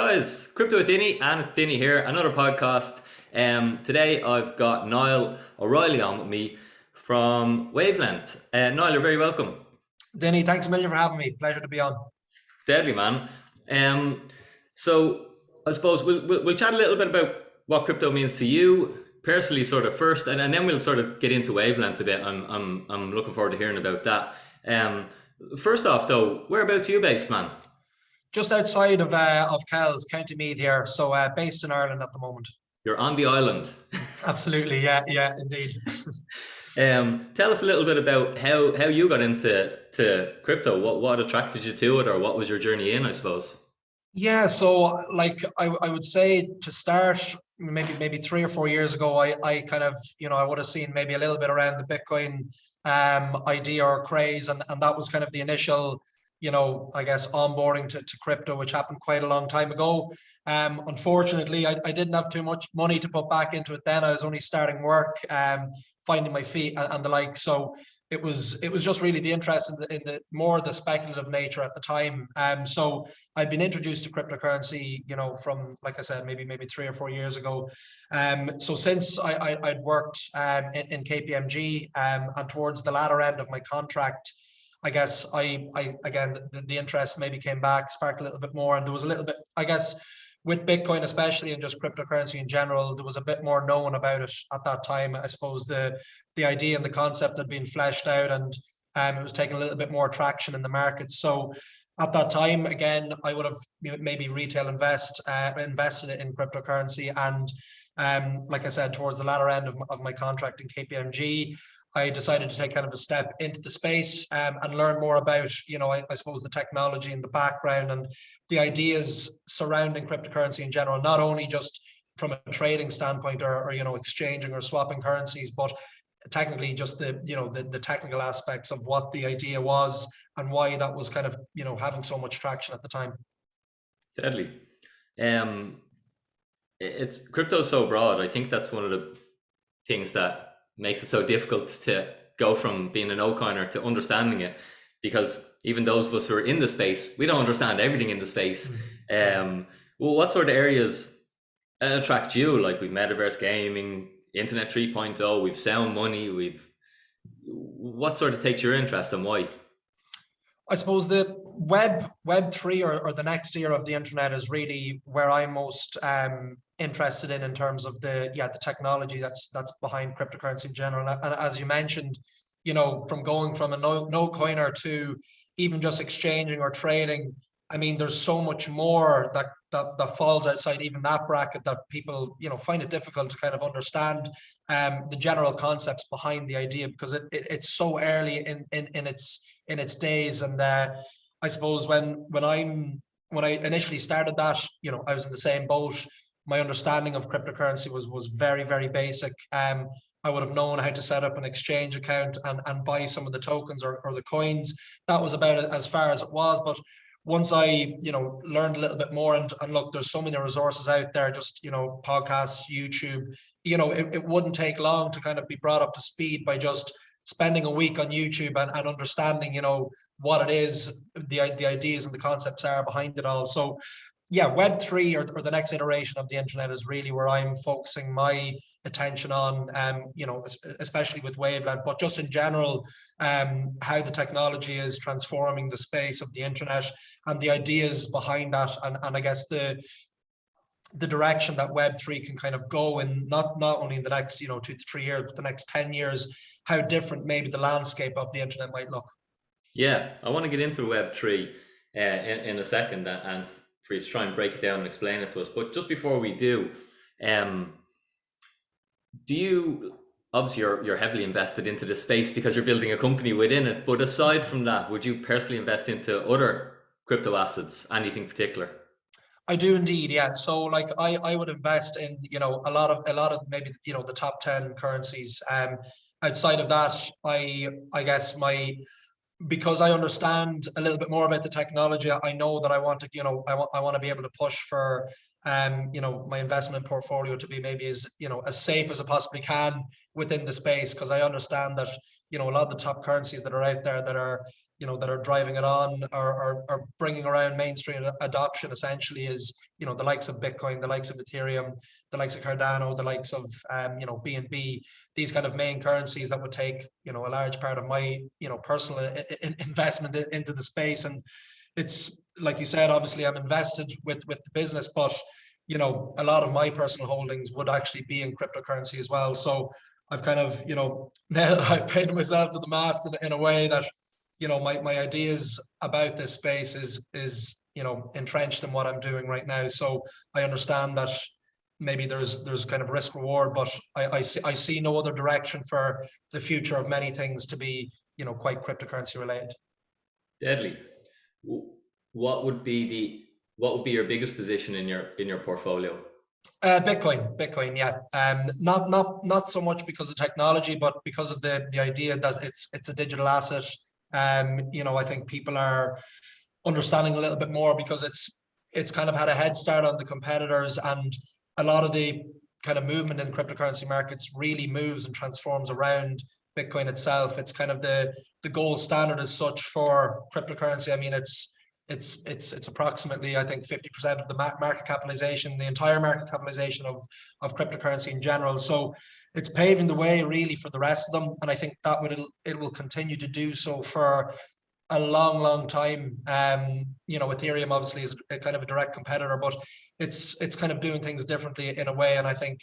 Guys, Crypto with Dinny, and it's Dinny here, another podcast. Today I've got Niall O Reilly on with me from Wavelength. Niall, you're very welcome. Denny, thanks a million for having me. Pleasure to be on. Deadly, man. So I suppose we'll chat a little bit about what crypto means to you personally, sort of first, and then we'll sort of get into Wavelength a bit. I'm looking forward to hearing about that. First off, though, whereabouts are you based, man? Just outside of Kells, County Meath here. So based in Ireland at the moment. You're on the island. Absolutely, yeah, indeed. Tell us a little bit about how you got into crypto. What attracted you to it, or what was your journey in, I suppose? Yeah, so like I would say to start maybe 3 or 4 years ago, I kind of I would have seen maybe a little bit around the Bitcoin idea or craze, and that was kind of the initial I guess onboarding to crypto, which happened quite a long time ago. Unfortunately, I didn't have too much money to put back into it then. I was only starting work, finding my feet and the like. So it was just really the interest in the more the speculative nature at the time. So I'd been introduced to cryptocurrency, from, like I said, maybe 3 or 4 years ago. So since I'd worked in KPMG, and towards the latter end of my contract, I guess I again the interest maybe came back, sparked a little bit more, and there was a little bit, I guess, with Bitcoin especially, and just cryptocurrency in general, there was a bit more known about it at that time. I suppose the idea and the concept had been fleshed out, and it was taking a little bit more traction in the market. So at that time, again, I would have maybe retail invested in cryptocurrency, and like I said, towards the latter end of my contract in KPMG, I decided to take kind of a step into the space, and learn more about, I suppose, the technology and the background and the ideas surrounding cryptocurrency in general, not only just from a trading standpoint or exchanging or swapping currencies, but technically just the technical aspects of what the idea was and why that was kind of, having so much traction at the time. Deadly. It's crypto so broad. I think that's one of the things that makes it so difficult to go from being an no-coiner to understanding it, because even those of us who are in the space, we don't understand everything in the space. Well, what sort of areas attract you? Like, we've metaverse gaming, internet 3.0, we've sound money, what sort of takes your interest and why? I suppose the Web3 or the next era of the internet is really where I'm most interested in terms of the technology that's behind cryptocurrency in general. And as you mentioned, from going from a no coiner to even just exchanging or trading, I mean, there's so much more that falls outside even that bracket that people find it difficult to kind of understand the general concepts behind the idea, because it's so early in its days. And I suppose when I initially started that, I was in the same boat. My understanding of cryptocurrency was very, very basic. I would have known how to set up an exchange account and buy some of the tokens or the coins. That was about as far as it was. But once I, learned a little bit more, and look, there's so many resources out there, just, podcasts, YouTube, it wouldn't take long to kind of be brought up to speed by just spending a week on YouTube and understanding, what it is, the ideas and the concepts are behind it all. So yeah, Web3 or the next iteration of the internet is really where I'm focusing my attention on, especially with Wavelength, but just in general, how the technology is transforming the space of the internet and the ideas behind that. And I guess the direction that Web3 can kind of go in, not only in the next 2 to 3 years, but the next 10 years, how different maybe the landscape of the internet might look. Yeah, I want to get into Web3 in a second, and for you to try and break it down and explain it to us. But just before we do you, obviously you're heavily invested into this space because you're building a company within it, but aside from that, would you personally invest into other crypto assets, anything particular? I do indeed, yeah. So like I would invest in, a lot of maybe, the top 10 currencies. Outside of that, I guess because I understand a little bit more about the technology, I know that I want to, I want to be able to push for my investment portfolio to be maybe as safe as it possibly can within the space, because I understand that you know, a lot of the top currencies that are out there that are, you know, that are driving it on or bringing around mainstream adoption essentially is, you know, the likes of Bitcoin, the likes of Ethereum, the likes of Cardano, the likes of, you know, BNB, these kind of main currencies that would take, you know, a large part of my, you know, personal investment into the space. And it's like you said, obviously I'm invested with the business, but you know, a lot of my personal holdings would actually be in cryptocurrency as well. So I've kind of, you know, now I've painted myself to the mast in a way that, you know, my ideas about this space is, you know, entrenched in what I'm doing right now. So I understand that maybe there's kind of risk reward, but I see no other direction for the future of many things to be, you know, quite cryptocurrency related. Deadly. What would be your biggest position in your portfolio? Bitcoin, yeah. Not so much because of technology, but because of the idea that it's a digital asset. You know, I think people are understanding a little bit more because it's kind of had a head start on the competitors, and a lot of the kind of movement in cryptocurrency markets really moves and transforms around Bitcoin itself. It's kind of the gold standard as such for cryptocurrency. I mean, it's approximately, I think, 50% of the market capitalization, the entire market capitalization of cryptocurrency in general. So it's paving the way really for the rest of them, and I think that it will continue to do so for a long time. You know, Ethereum obviously is a kind of a direct competitor, but it's kind of doing things differently in a way, and I think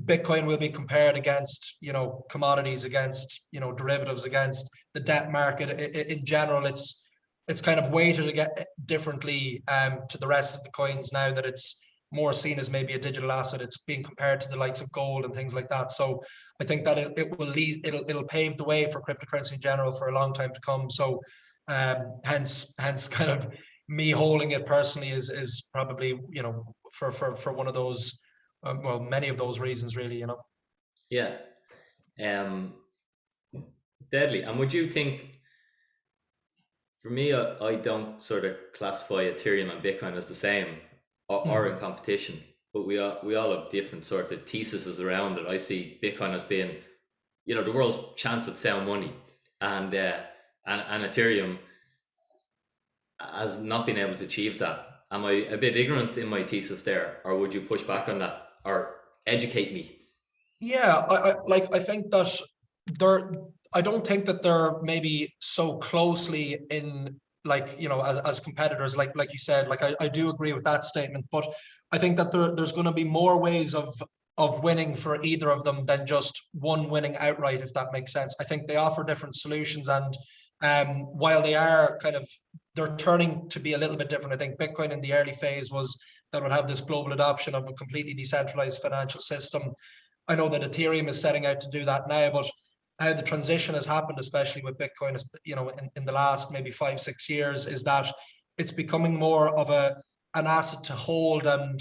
Bitcoin will be compared against, you know, commodities, against, you know, derivatives, against the debt market. In general, it's kind of weighted again differently to the rest of the coins now that it's more seen as maybe a digital asset. It's being compared to the likes of gold and things like that. So I think that it'll pave the way for cryptocurrency in general for a long time to come. So hence kind of me holding it personally is probably, you know, for one of those, well, many of those reasons really, you know. Yeah. Deadly. And would you think, for me, I don't sort of classify Ethereum and Bitcoin as the same or in competition, but we all have different sort of theses around it. I see Bitcoin as being, you know, the world's chance at sound money, and Ethereum has not been able to achieve that. Am I a bit ignorant in my thesis there, or would you push back on that or educate me? Yeah, I think that they're I don't think that they're maybe so closely in, like, you know, as competitors, like you said. Like I do agree with that statement, but I think that there's going to be more ways of winning for either of them than just one winning outright, if that makes sense. I think they offer different solutions, and while they are kind of, they're turning to be a little bit different. I think Bitcoin in the early phase was that would have this global adoption of a completely decentralized financial system. I know that Ethereum is setting out to do that now, but how the transition has happened, especially with Bitcoin, you know, in the last maybe 5-6 years, is that it's becoming more of an asset to hold and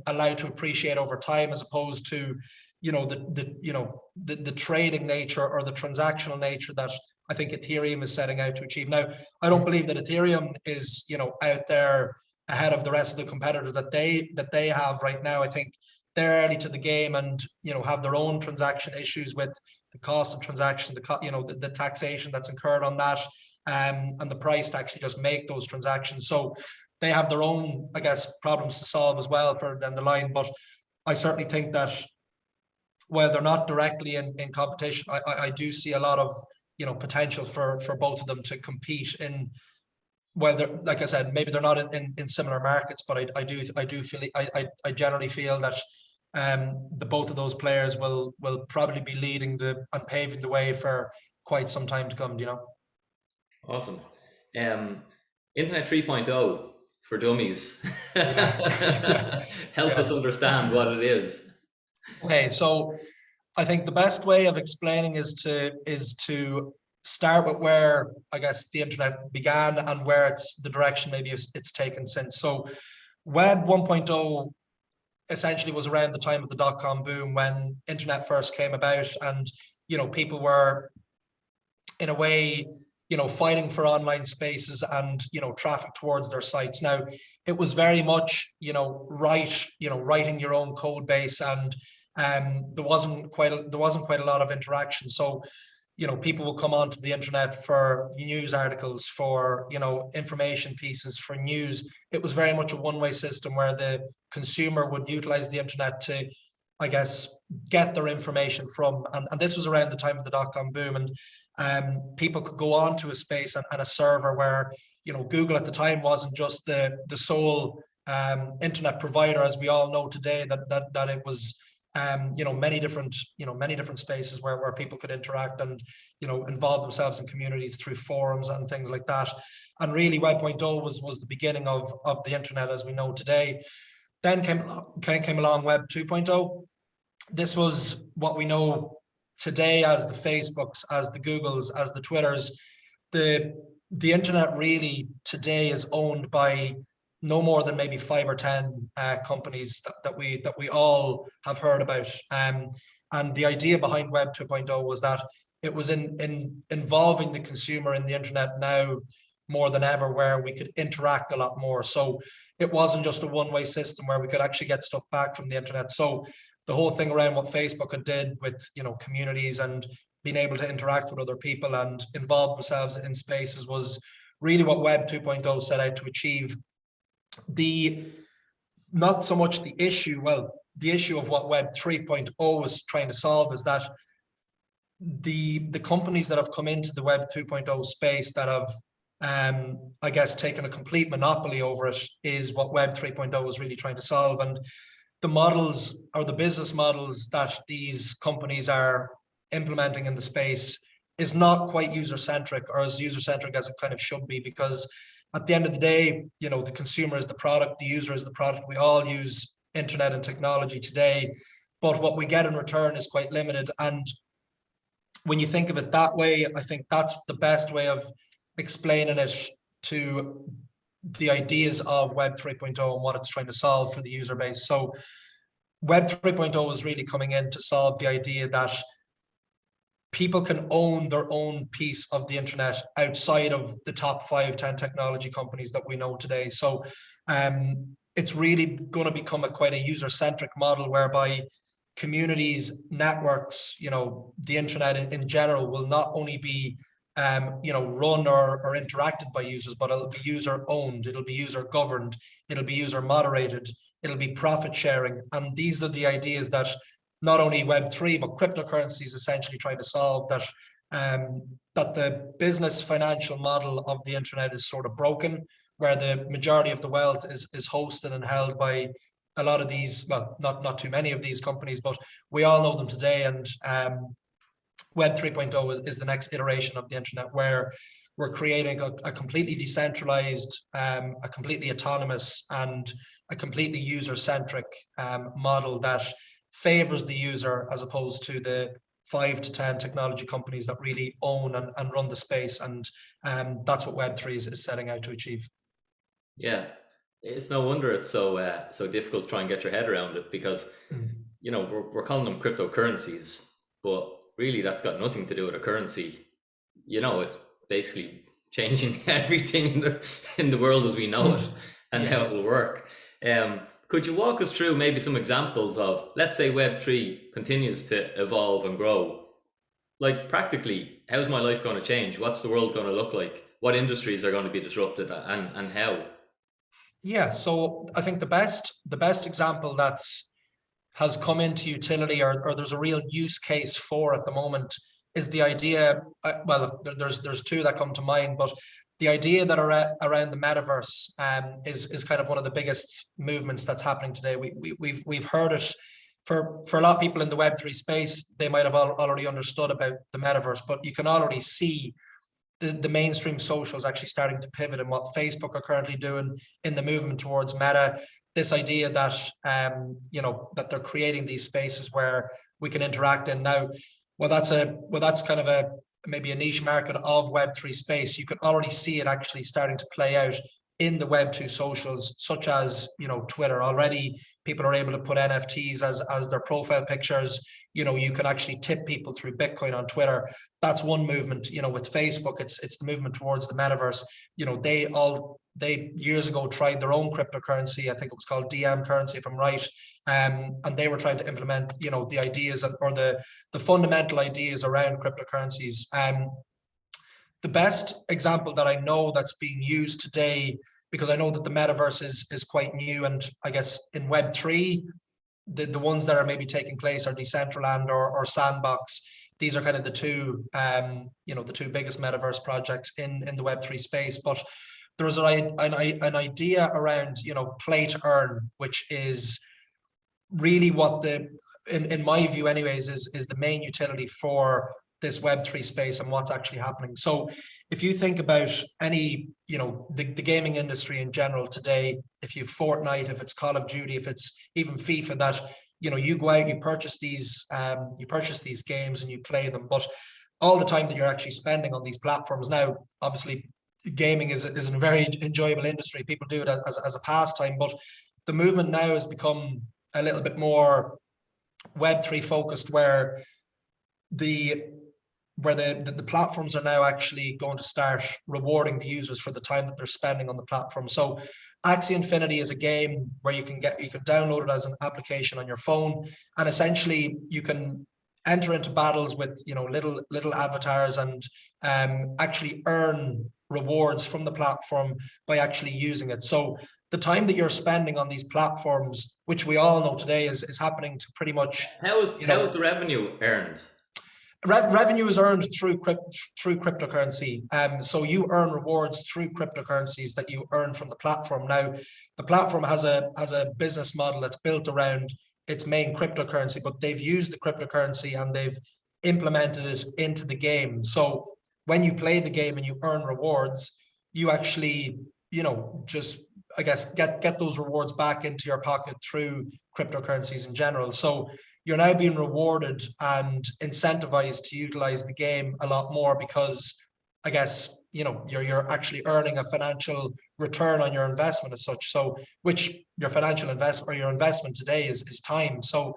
allow to appreciate over time, as opposed to, you know, the trading nature or the transactional nature that I think Ethereum is setting out to achieve. Now, I don't believe that Ethereum is, you know, out there ahead of the rest of the competitors that they have right now. I think they're early to the game, and, you know, have their own transaction issues with the cost of transaction, the taxation that's incurred on that, and the price to actually just make those transactions. So they have their own, I guess, problems to solve as well for down the line. But I certainly think that while they're not directly in competition, I do see a lot of, you know, potential for both of them to compete in, whether, like I said, maybe they're not in similar markets, but I do feel, I generally feel that the both of those players will probably be leading and paving the way for quite some time to come, you know. Awesome. Internet 3.0 for dummies. Yeah. Help us Yes. understand what it is. Okay, so I think the best way of explaining is to start with where, I guess, the internet began and where it's the direction maybe it's taken since. So Web 1.0 essentially was around the time of the dot-com boom, when internet first came about, and, you know, people were in a way, you know, fighting for online spaces and, you know, traffic towards their sites. Now, it was very much, you know, writing your own code base and, there wasn't quite a lot of interaction. So, you know, people will come onto the internet for news articles, for, you know, information pieces, for news. It was very much a one-way system where the consumer would utilize the internet to, I guess, get their information from, and this was around the time of the dot-com boom, and people could go on to a space and a server where, you know, Google at the time wasn't just the sole internet provider, as we all know today, that it was, you know, many different spaces where people could interact and, you know, involve themselves in communities through forums and things like that. And really Web 0.0 was the beginning of the internet as we know today. Then came along Web 2.0. This was what we know today as the Facebooks, as the Googles, as the Twitters. The internet really today is owned by no more than maybe 5 or 10 companies that we all have heard about. And the idea behind Web 2.0 was that it was involving the consumer in the internet now more than ever, where we could interact a lot more. So it wasn't just a one-way system where we could actually get stuff back from the internet. So the whole thing around what Facebook had did with, you know, communities and being able to interact with other people and involve themselves in spaces was really what Web 2.0 set out to achieve. Not so much the issue, well, the issue of what Web 3.0 is trying to solve is that the companies that have come into the Web 2.0 space that have, I guess, taken a complete monopoly over it is what Web 3.0 is really trying to solve. And the models or the business models that these companies are implementing in the space is not quite user-centric, or as user-centric as it kind of should be, because at the end of the day, you know, the consumer is the product, the user is the product. We all use internet and technology today, but what we get in return is quite limited. And when you think of it that way, I think that's the best way of explaining it to the ideas of Web 3.0 and what it's trying to solve for the user base. So Web 3.0 is really coming in to solve the idea that people can own their own piece of the internet outside of the top 5, 10 technology companies that we know today. So it's really going to become quite a user-centric model whereby communities, networks, you know, the internet in general will not only be you know, run or interacted by users, but it'll be user owned, it'll be user governed, it'll be user moderated, it'll be profit sharing. And these are the ideas that not only Web3, but cryptocurrencies essentially try to solve, that that the business financial model of the internet is sort of broken, where the majority of the wealth is hosted and held by a lot of these, well, not too many of these companies, but we all know them today. And Web 3.0 is the next iteration of the internet, where we're creating a completely decentralized, a completely autonomous, and a completely user-centric model that favors the user as opposed to the 5 to 10 technology companies that really own and run the space. And that's what Web3 is setting out to achieve. Yeah, it's no wonder it's so difficult to try and get your head around it, because you know, we're calling them cryptocurrencies, but really that's got nothing to do with a currency. You know, it's basically changing everything in the world as we know it and how it will work. Could you walk us through maybe some examples of, let's say Web3 continues to evolve and grow? Like practically, how's my life going to change? What's the world going to look like? What industries are going to be disrupted, and how? Yeah, so I think the best example has come into utility, or there's a real use case for at the moment, is the idea, well, there's two that come to mind, but the idea that around the metaverse is kind of one of the biggest movements that's happening today. We've heard it for a lot of people in the Web3 space. They might have already understood about the metaverse, but you can already see the mainstream socials actually starting to pivot, and what Facebook are currently doing in the movement towards Meta. This idea that you know, that they're creating these spaces where we can interact in now. Well, that's kind of maybe a niche market of Web3 space. You can already see it actually starting to play out in the Web2 socials, such as, you know, Twitter. Already people are able to put NFTs as their profile pictures. You know, you can actually tip people through Bitcoin on Twitter. That's one movement. You know, with Facebook, it's the movement towards the metaverse. You know, they years ago tried their own cryptocurrency. I think it was called DM currency, if I'm right. And they were trying to implement, the ideas or the fundamental ideas around cryptocurrencies. The best example that I know that's being used today, because I know that the metaverse is quite new, and I guess in Web3, the ones that are maybe taking place are Decentraland or Sandbox. These are kind of the two, the two biggest metaverse projects in the Web3 space. But there's an idea around, play to earn, which is really what in my view anyways, is the main utility for this Web3 space and what's actually happening. So if you think about any, the gaming industry in general today, if you've Fortnite, if it's Call of Duty, if it's even FIFA, that, you go out, you purchase these games and you play them, but all the time that you're actually spending on these platforms now, obviously gaming is a very enjoyable industry. People do it as a pastime, but the movement now has become a little bit more Web3 focused, where the platforms are now actually going to start rewarding the users for the time that they're spending on the platform. So Axiomfinity is a game where you can download it as an application on your phone, and essentially you can enter into battles with little avatars and actually earn rewards from the platform by actually using it. So the time that you're spending on these platforms, which we all know today is happening to pretty much how is the revenue earned? Revenue is earned through cryptocurrency. So you earn rewards through cryptocurrencies that you earn from the platform. Now, the platform has a business model that's built around its main cryptocurrency, but they've used the cryptocurrency and they've implemented it into the game. So when you play the game and you earn rewards, you actually, just, I guess, get those rewards back into your pocket through cryptocurrencies in general. So you're now being rewarded and incentivized to utilize the game a lot more, because I guess, you're actually earning a financial return on your investment as such. So which your financial investment or your investment today is time. So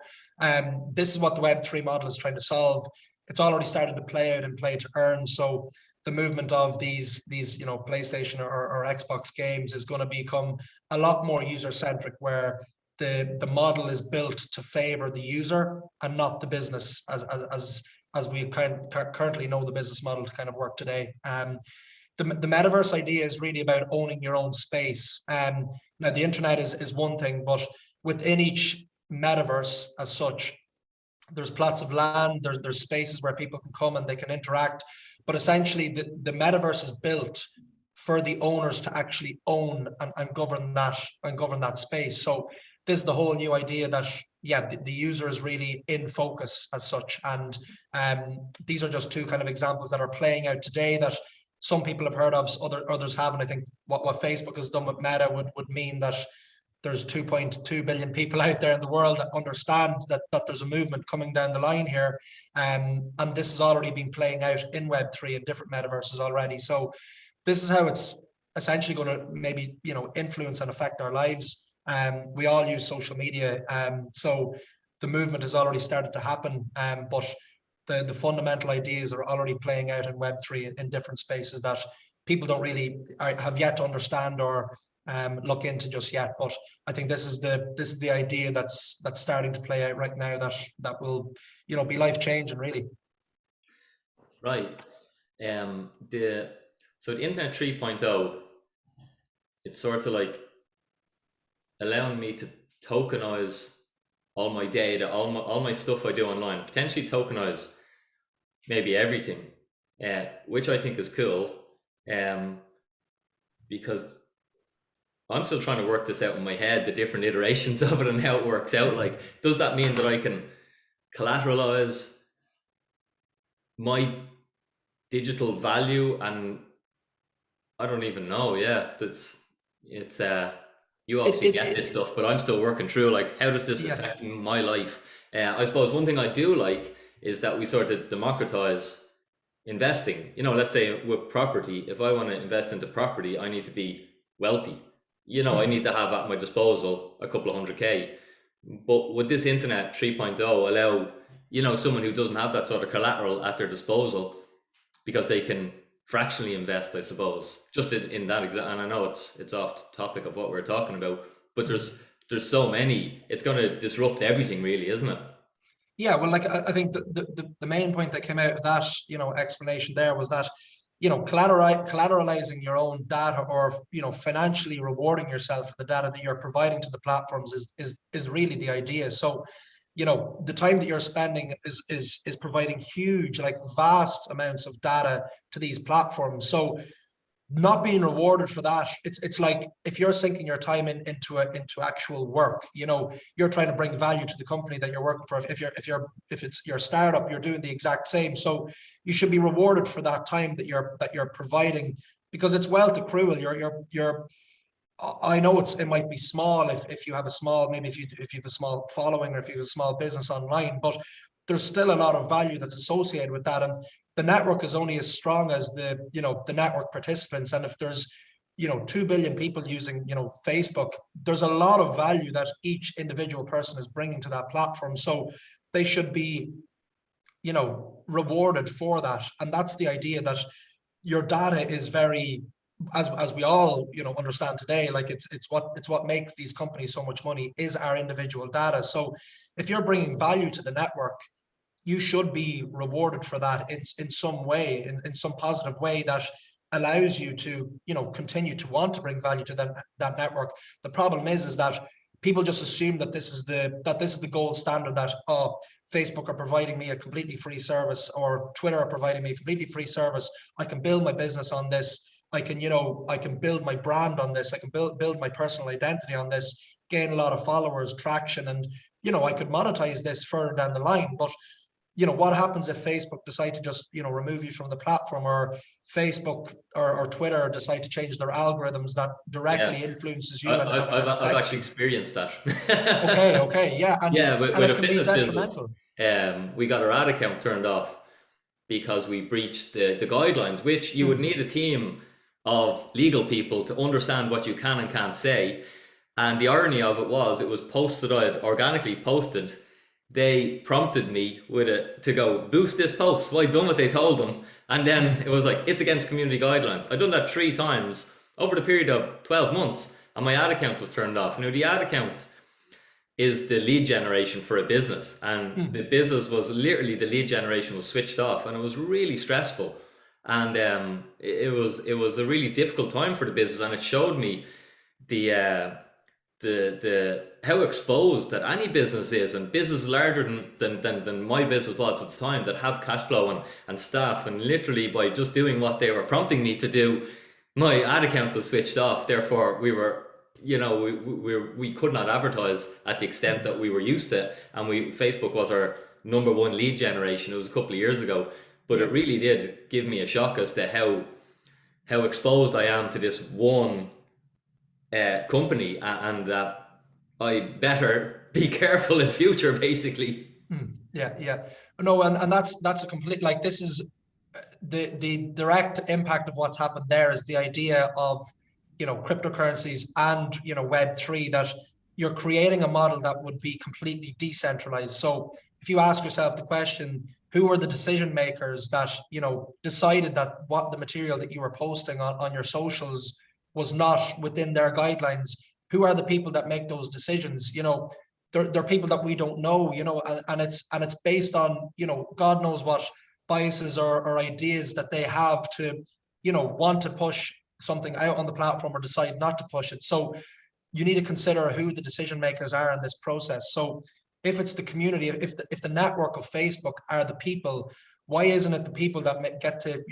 this is what the Web3 model is trying to solve. It's already started to play out and play to earn. So the movement of these PlayStation or Xbox games is going to become a lot more user-centric, where the model is built to favor the user and not the business as we currently know the business model to kind of work today. The metaverse idea is really about owning your own space. Now the internet is one thing, but within each metaverse as such, there's plots of land, there's spaces where people can come and they can interact. But essentially the metaverse is built for the owners to actually own and govern that space. So this is the whole new idea that, the user is really in focus as such. And these are just two kind of examples that are playing out today that some people have heard of, others haven't. I think what Facebook has done with Meta would mean that there's 2.2 billion people out there in the world that understand that there's a movement coming down the line here. And this has already been playing out in Web3 and different metaverses already. So this is how it's essentially going to maybe, influence and affect our lives. We all use social media. So the movement has already started to happen. But the fundamental ideas are already playing out in Web3 in different spaces that people don't really have yet to understand or look into just yet. But I think this is the idea that's starting to play out right now that will be life changing really. Right. So the Internet 3.0, it's sort of like allowing me to tokenize all my data, all my stuff I do online, potentially tokenize maybe everything, which I think is cool, because I'm still trying to work this out in my head, the different iterations of it and how it works out. Like, does that mean that I can collateralize my digital value? And I don't even know. Yeah, it's you obviously get this stuff, but I'm still working through, like, how does this affect my life? I suppose one thing I do like is that we sort of democratize investing. Let's say with property, if I want to invest into property, I need to be wealthy. I need to have at my disposal a couple of $100K. But would this Internet 3.0 allow, someone who doesn't have that sort of collateral at their disposal, because they can fractionally invest, I suppose, just in that example. And I know it's off topic of what we're talking about, but there's so many. It's going to disrupt everything, really, isn't it? Yeah, well, like I think the main point that came out of that, explanation there was that, collateralizing your own data, or, financially rewarding yourself for the data that you're providing to the platforms is really the idea. So, the time that you're spending is providing huge, like vast amounts of data to these platforms. So not being rewarded for that, it's like if you're sinking your time into actual work, you're trying to bring value to the company that you're working for. If it's your startup, you're doing the exact same. So you should be rewarded for that time that you're providing, because it's wealth accrual. You're I know it might be small if you have a small, maybe if you have a small following, or if you have a small business online, but there's still a lot of value that's associated with that. And the network is only as strong as the network participants. And if there's 2 billion people using Facebook, there's a lot of value that each individual person is bringing to that platform. So they should be rewarded for that. And that's the idea, that your data is very, as we all understand today, like it's what makes these companies so much money, is our individual data. So if you're bringing value to the network, you should be rewarded for that in some way, in some positive way that allows you to continue to want to bring value to that network. The problem is that people just assume that this is the gold standard, that Facebook are providing me a completely free service, or Twitter are providing me a completely free service. I can build my business on this. I can build my brand on this. I can build my personal identity on this, gain a lot of followers, traction, and I could monetize this further down the line. But what happens if Facebook decide to just remove you from the platform, or Facebook or Twitter decide to change their algorithms that directly influences you and I've affects actually you? experienced that. Okay, yeah, Yeah, and with it a can be fitness business, detrimental. we got our ad account turned off because we breached the guidelines, which you would need a team of legal people to understand what you can and can't say. And the irony of it was posted, I'd organically posted. They prompted me with it to go boost this post. So I'd done what they told them. And then it was like, it's against community guidelines. I'd done that 3 times over the period of 12 months, and my ad account was turned off. Now, the ad account is the lead generation for a business, and the business was literally, the lead generation was switched off, and it was really stressful. And it was a really difficult time for the business, and it showed me the how exposed that any business is, and business larger than my business was at the time, that have cash flow and staff, and literally by just doing what they were prompting me to do, my ad account was switched off. Therefore, we were we could not advertise at the extent that we were used to, and Facebook was our number one lead generation. It was a couple of years ago, but it really did give me a shock as to how exposed I am to this one company, and that I better be careful in future, basically. Yeah. No, and that's a complete, like, this is the direct impact of what's happened there, is the idea of cryptocurrencies and Web3, that you're creating a model that would be completely decentralized. So if you ask yourself the question, who are the decision makers that decided that what the material that you were posting on your socials was not within their guidelines? Who are the people that make those decisions? They're people that we don't know, and it's based on God knows what biases or ideas that they have to want to push something out on the platform, or decide not to push it. So you need to consider who the decision makers are in this process. So if it's the community, if the network of Facebook are the people, why isn't it the people that get to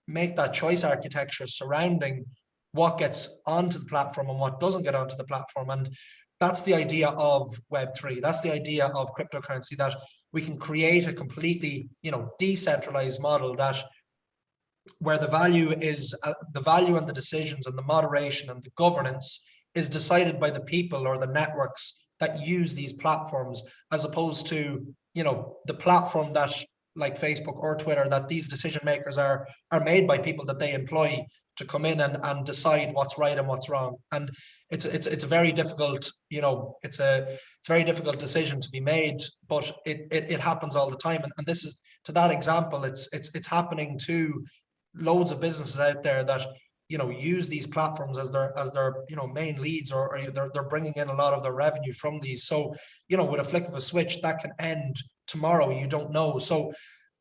make that choice architecture surrounding what gets onto the platform and what doesn't get onto the platform? And that's the idea of Web3. That's the idea of cryptocurrency, that we can create a completely decentralized model, that where the value and the decisions and the moderation and the governance is decided by the people or the networks that use these platforms, as opposed to the platform that, like Facebook or Twitter, that these decision makers are made by people that they employ to come in and decide what's right and what's wrong. And it's a very difficult, it's a very difficult decision to be made, but it happens all the time. And this is, to that example, it's happening to loads of businesses out there that, you know, use these platforms as their you know, main leads, or they're bringing in a lot of their revenue from these. So, you know, with a flick of a switch, that can end tomorrow. You don't know. So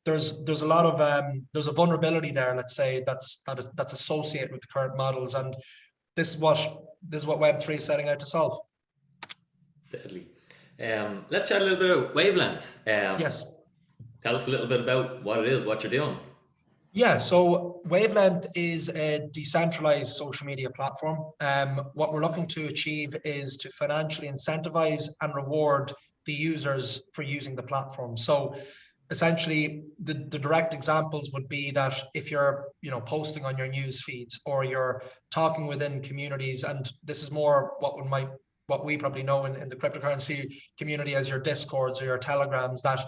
there's a lot of there's a vulnerability there, let's say, that's associated with the current models, and this is what Web3 is setting out to solve. Deadly. Let's chat a little bit about Wavelength. Yes. Tell us a little bit about what it is, what you're doing. Yeah, so Wavelength is a decentralized social media platform. What we're looking to achieve is to financially incentivize and reward the users for using the platform. So essentially, the direct examples would be that if you're, you know, posting on your news feeds, or you're talking within communities, and this is more what we probably know in the cryptocurrency community as your Discords or your Telegrams, that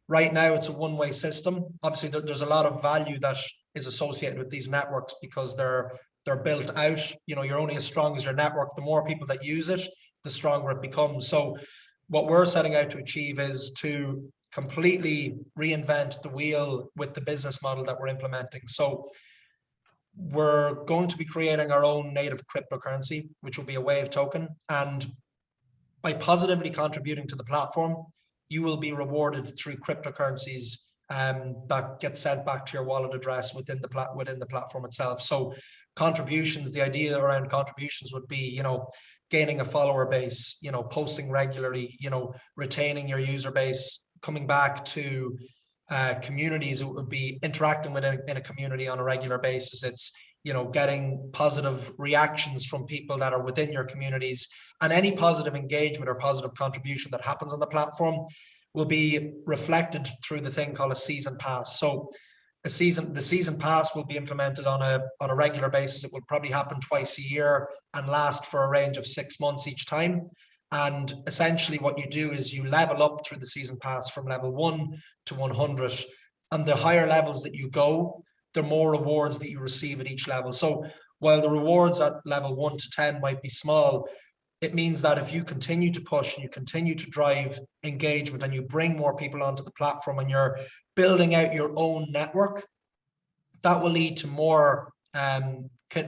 right now it's a one-way system. Obviously, there's a lot of value that is associated with these networks because they're built out. You know, you're only as strong as your network. The more people that use it, the stronger it becomes. So what we're setting out to achieve is to completely reinvent the wheel with the business model that we're implementing. So we're going to be creating our own native cryptocurrency, which will be a Wave token. And by positively contributing to the platform, you will be rewarded through cryptocurrencies that get sent back to your wallet address within the platform itself. So contributions, the idea around contributions would be, you know, gaining a follower base, you know, posting regularly, you know, retaining your user base, coming back to communities. It would be interacting in a community on a regular basis. It's, you know, getting positive reactions from people that are within your communities, and any positive engagement or positive contribution that happens on the platform will be reflected through the thing called a season pass. So the season pass will be implemented on a regular basis. It will probably happen twice a year and last for a range of 6 months each time. And essentially what you do is you level up through the season pass from level 1 to 100. And the higher levels that you go, the more rewards that you receive at each level. So while the rewards at level 1 to 10 might be small, it means that if you continue to push and you continue to drive engagement and you bring more people onto the platform and you're building out your own network, that will lead to more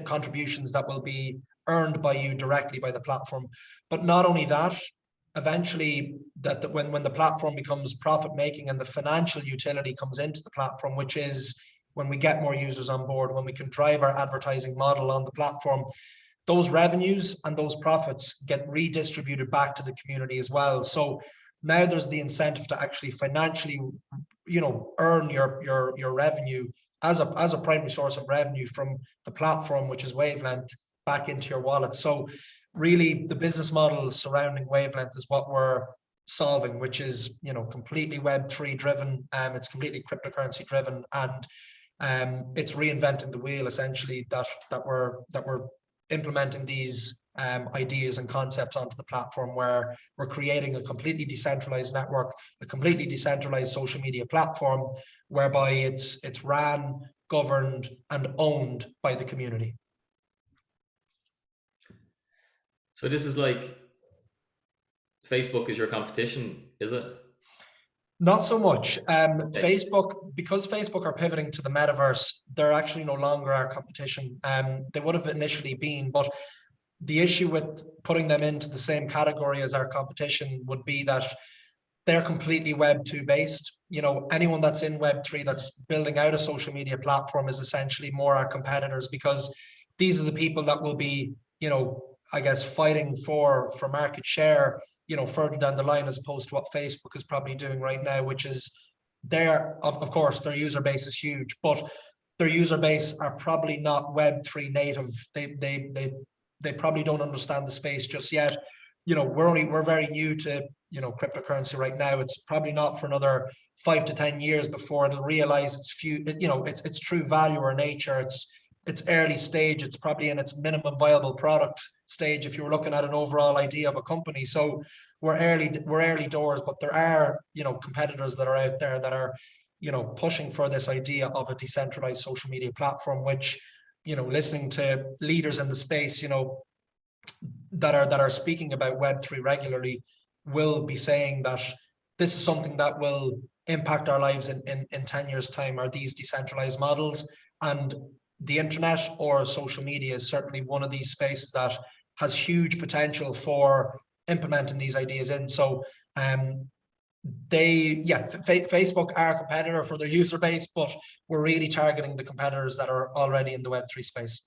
contributions that will be earned by you directly by the platform. But not only that, eventually that when the platform becomes profit making and the financial utility comes into the platform, which is when we get more users on board, when we can drive our advertising model on the platform, those revenues and those profits get redistributed back to the community as well. So now there's the incentive to actually financially, you know, earn your revenue as a primary source of revenue from the platform, which is Wavelength, back into your wallet. So really the business model surrounding Wavelength is what we're solving, which is, you know, completely Web3 driven. It's completely cryptocurrency driven, and it's reinventing the wheel essentially that we're implementing these ideas and concepts onto the platform, where we're creating a completely decentralized network, a completely decentralized social media platform, whereby it's ran, governed, and owned by the community. So this is like Facebook is your competition, is it? Not so much. Okay. Facebook, because Facebook are pivoting to the metaverse, they're actually no longer our competition. They would have initially been, but the issue with putting them into the same category as our competition would be that they're completely Web 2 based. You know, anyone that's in Web 3 that's building out a social media platform is essentially more our competitors, because these are the people that will be, you know, I guess, fighting for market share, you know, further down the line, as opposed to what Facebook is probably doing right now, which is of course, their user base is huge, but their user base are probably not Web3 native. They probably don't understand the space just yet. You know, we're very new to, you know, cryptocurrency right now. It's probably not for another 5 to 10 years before it'll realize its true value or nature. It's early stage. It's probably in its minimum viable product stage if you were looking at an overall idea of a company. So we're early doors, but there are, you know, competitors that are out there that are, you know, pushing for this idea of a decentralized social media platform, which, you know, listening to leaders in the space, you know, that are speaking about Web3 regularly, will be saying that this is something that will impact our lives in 10 years time, are these decentralized models. And the internet or social media is certainly one of these spaces that has huge potential for implementing these ideas in. So Facebook are a competitor for their user base, but we're really targeting the competitors that are already in the Web3 space.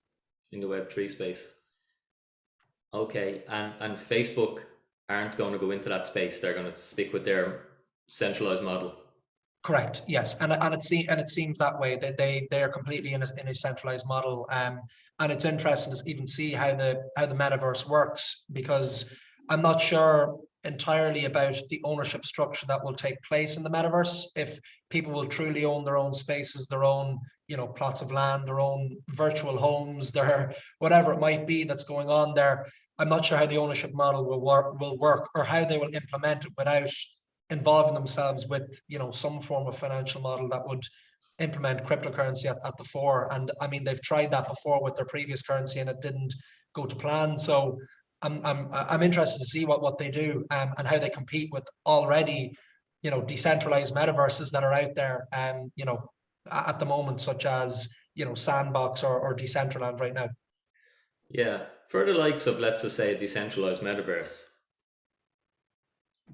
In the Web3 space. Okay, and Facebook aren't going to go into that space. They're going to stick with their centralized model. Correct. Yes, and it seems that way. That they are completely in a centralized model. And it's interesting to even see how the metaverse works, because I'm not sure entirely about the ownership structure that will take place in the metaverse. If people will truly own their own spaces, their own plots of land, their own virtual homes, their whatever it might be that's going on there. I'm not sure how the ownership model will work, or how they will implement it without involving themselves with some form of financial model that would implement cryptocurrency at the fore. And I mean, they've tried that before with their previous currency and it didn't go to plan. So I'm interested to see what they do, and how they compete with already decentralized metaverses that are out there at the moment, such as Sandbox or Decentraland right now. Yeah, for the likes of, let's just say, a decentralized metaverse,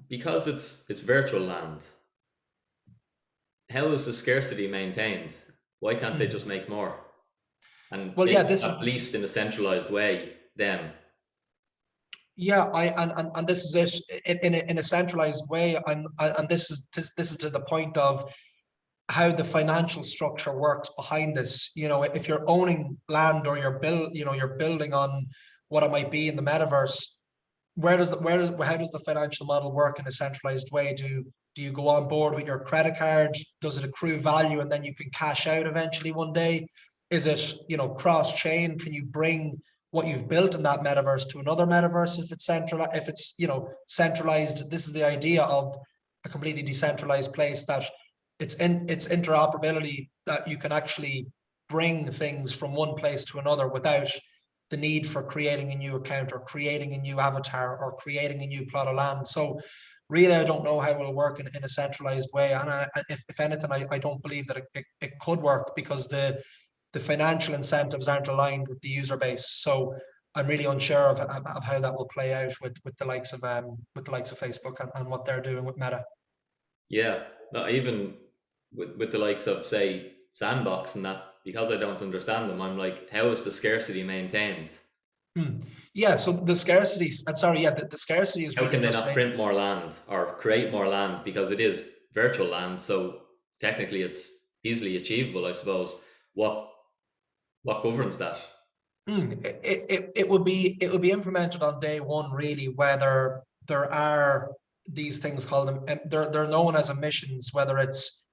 because it's virtual land, how is the scarcity maintained? Why can't they just make more? And well, yeah, this at least in a centralized way then. Yeah, and this is it in a centralized way. And this is to the point of how the financial structure works behind this. If you're owning land or you're building on what it might be in the metaverse, how does the financial model work in a centralized way? Do you go on board with your credit card? Does it accrue value and then you can cash out eventually one day? Is it cross chain? Can you bring what you've built in that metaverse to another metaverse if it's centralized? This is the idea of a completely decentralized place, that it's interoperability, that you can actually bring things from one place to another without the need for creating a new account or creating a new avatar or creating a new plot of land. So really, I don't know how it will work in a centralized way. And if anything, I don't believe that it could work, because the financial incentives aren't aligned with the user base. So I'm really unsure of how that will play out with the likes of Facebook and what they're doing with Meta. Yeah, not even with the likes of, say, Sandbox and that, because I don't understand them, I'm like, how is the scarcity maintained? Yeah, so the scarcity, the scarcity is how really can they just not print more land or create more land, because it is virtual land, so technically it's easily achievable, I suppose. What governs that? It would be implemented on day one, really, whether there are these things called they're known as emissions, whether it's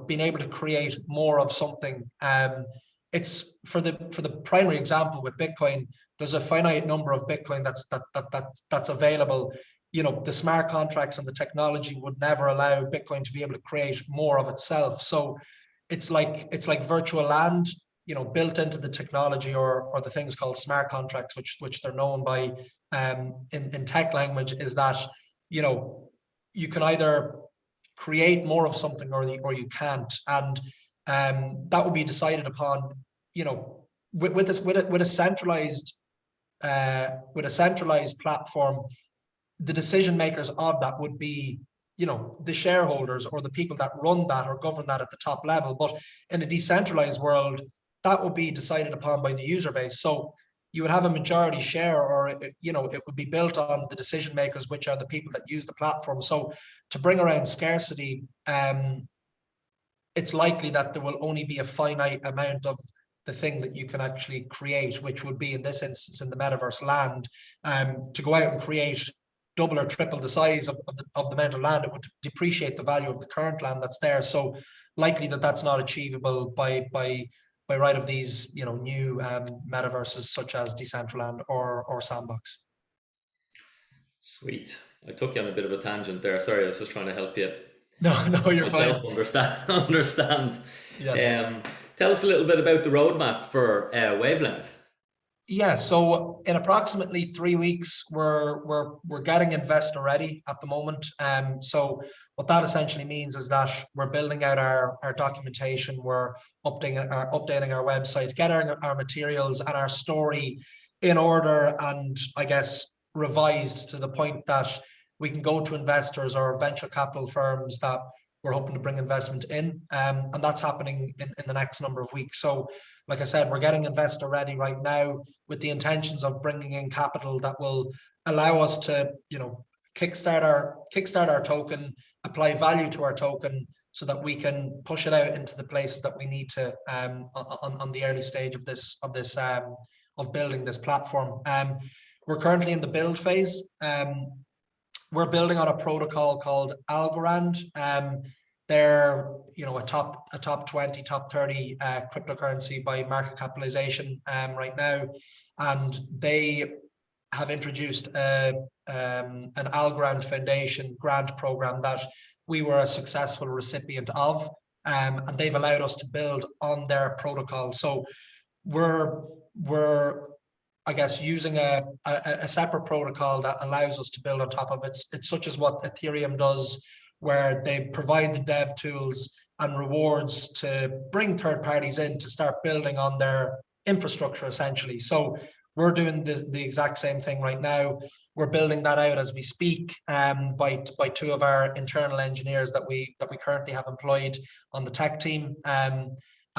being able to create more of something. It's for the primary example with Bitcoin, there's a finite number of Bitcoin that's available. The smart contracts and the technology would never allow Bitcoin to be able to create more of itself. So it's like virtual land, built into the technology, or the things called smart contracts, which they're known by in tech language, is that you can either create more of something or you can't, and that will be decided upon with a centralized platform. The decision makers of that would be the shareholders or the people that run that or govern that at the top level. But in a decentralized world, that would be decided upon by the user base. So you would have a majority share, or it would be built on the decision makers, which are the people that use the platform. So to bring around scarcity, it's likely that there will only be a finite amount of the thing that you can actually create, which would be, in this instance, in the metaverse, land. To go out and create double or triple the size of the amount of land, it would depreciate the value of the current land that's there. So likely that's not achievable by right of these new metaverses such as Decentraland or Sandbox. Sweet. I took you on a bit of a tangent there. Sorry, I was just trying to help you. No, you're fine. Understand. Yes. Tell us a little bit about the roadmap for Waivlenght. Yeah, so in approximately 3 weeks, we're getting investor ready at the moment. So what that essentially means is that we're building out our documentation, we're updating our website, getting our materials and our story in order, and I guess revised to the point that we can go to investors or venture capital firms that we're hoping to bring investment in. And that's happening in the next number of weeks. So like I said, we're getting investor ready right now with the intentions of bringing in capital that will allow us to, kickstart our token, apply value to our token, so that we can push it out into the places that we need to on the early stage of of building this platform. We're currently in the build phase. We're building on a protocol called Algorand. They're a top 20, top 30 cryptocurrency by market capitalization right now, and they have introduced an Algorand Foundation grant program that we were a successful recipient of, and they've allowed us to build on their protocol. So we're I guess using a separate protocol that allows us to build on top of it. It's such as what Ethereum does, where they provide the dev tools and rewards to bring third parties in to start building on their infrastructure, essentially. So we're doing the exact same thing right now. We're building that out as we speak by two of our internal engineers that we currently have employed on the tech team. And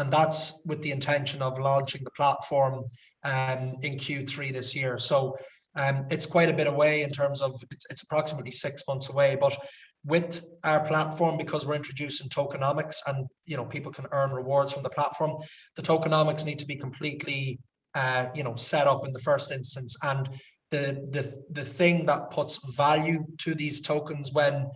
that's with the intention of launching the platform in Q3 this year. So it's quite a bit away in terms of it's approximately 6 months away, but with our platform, because we're introducing tokenomics and people can earn rewards from the platform, the tokenomics need to be completely set up in the first instance. And the thing that puts value to these tokens when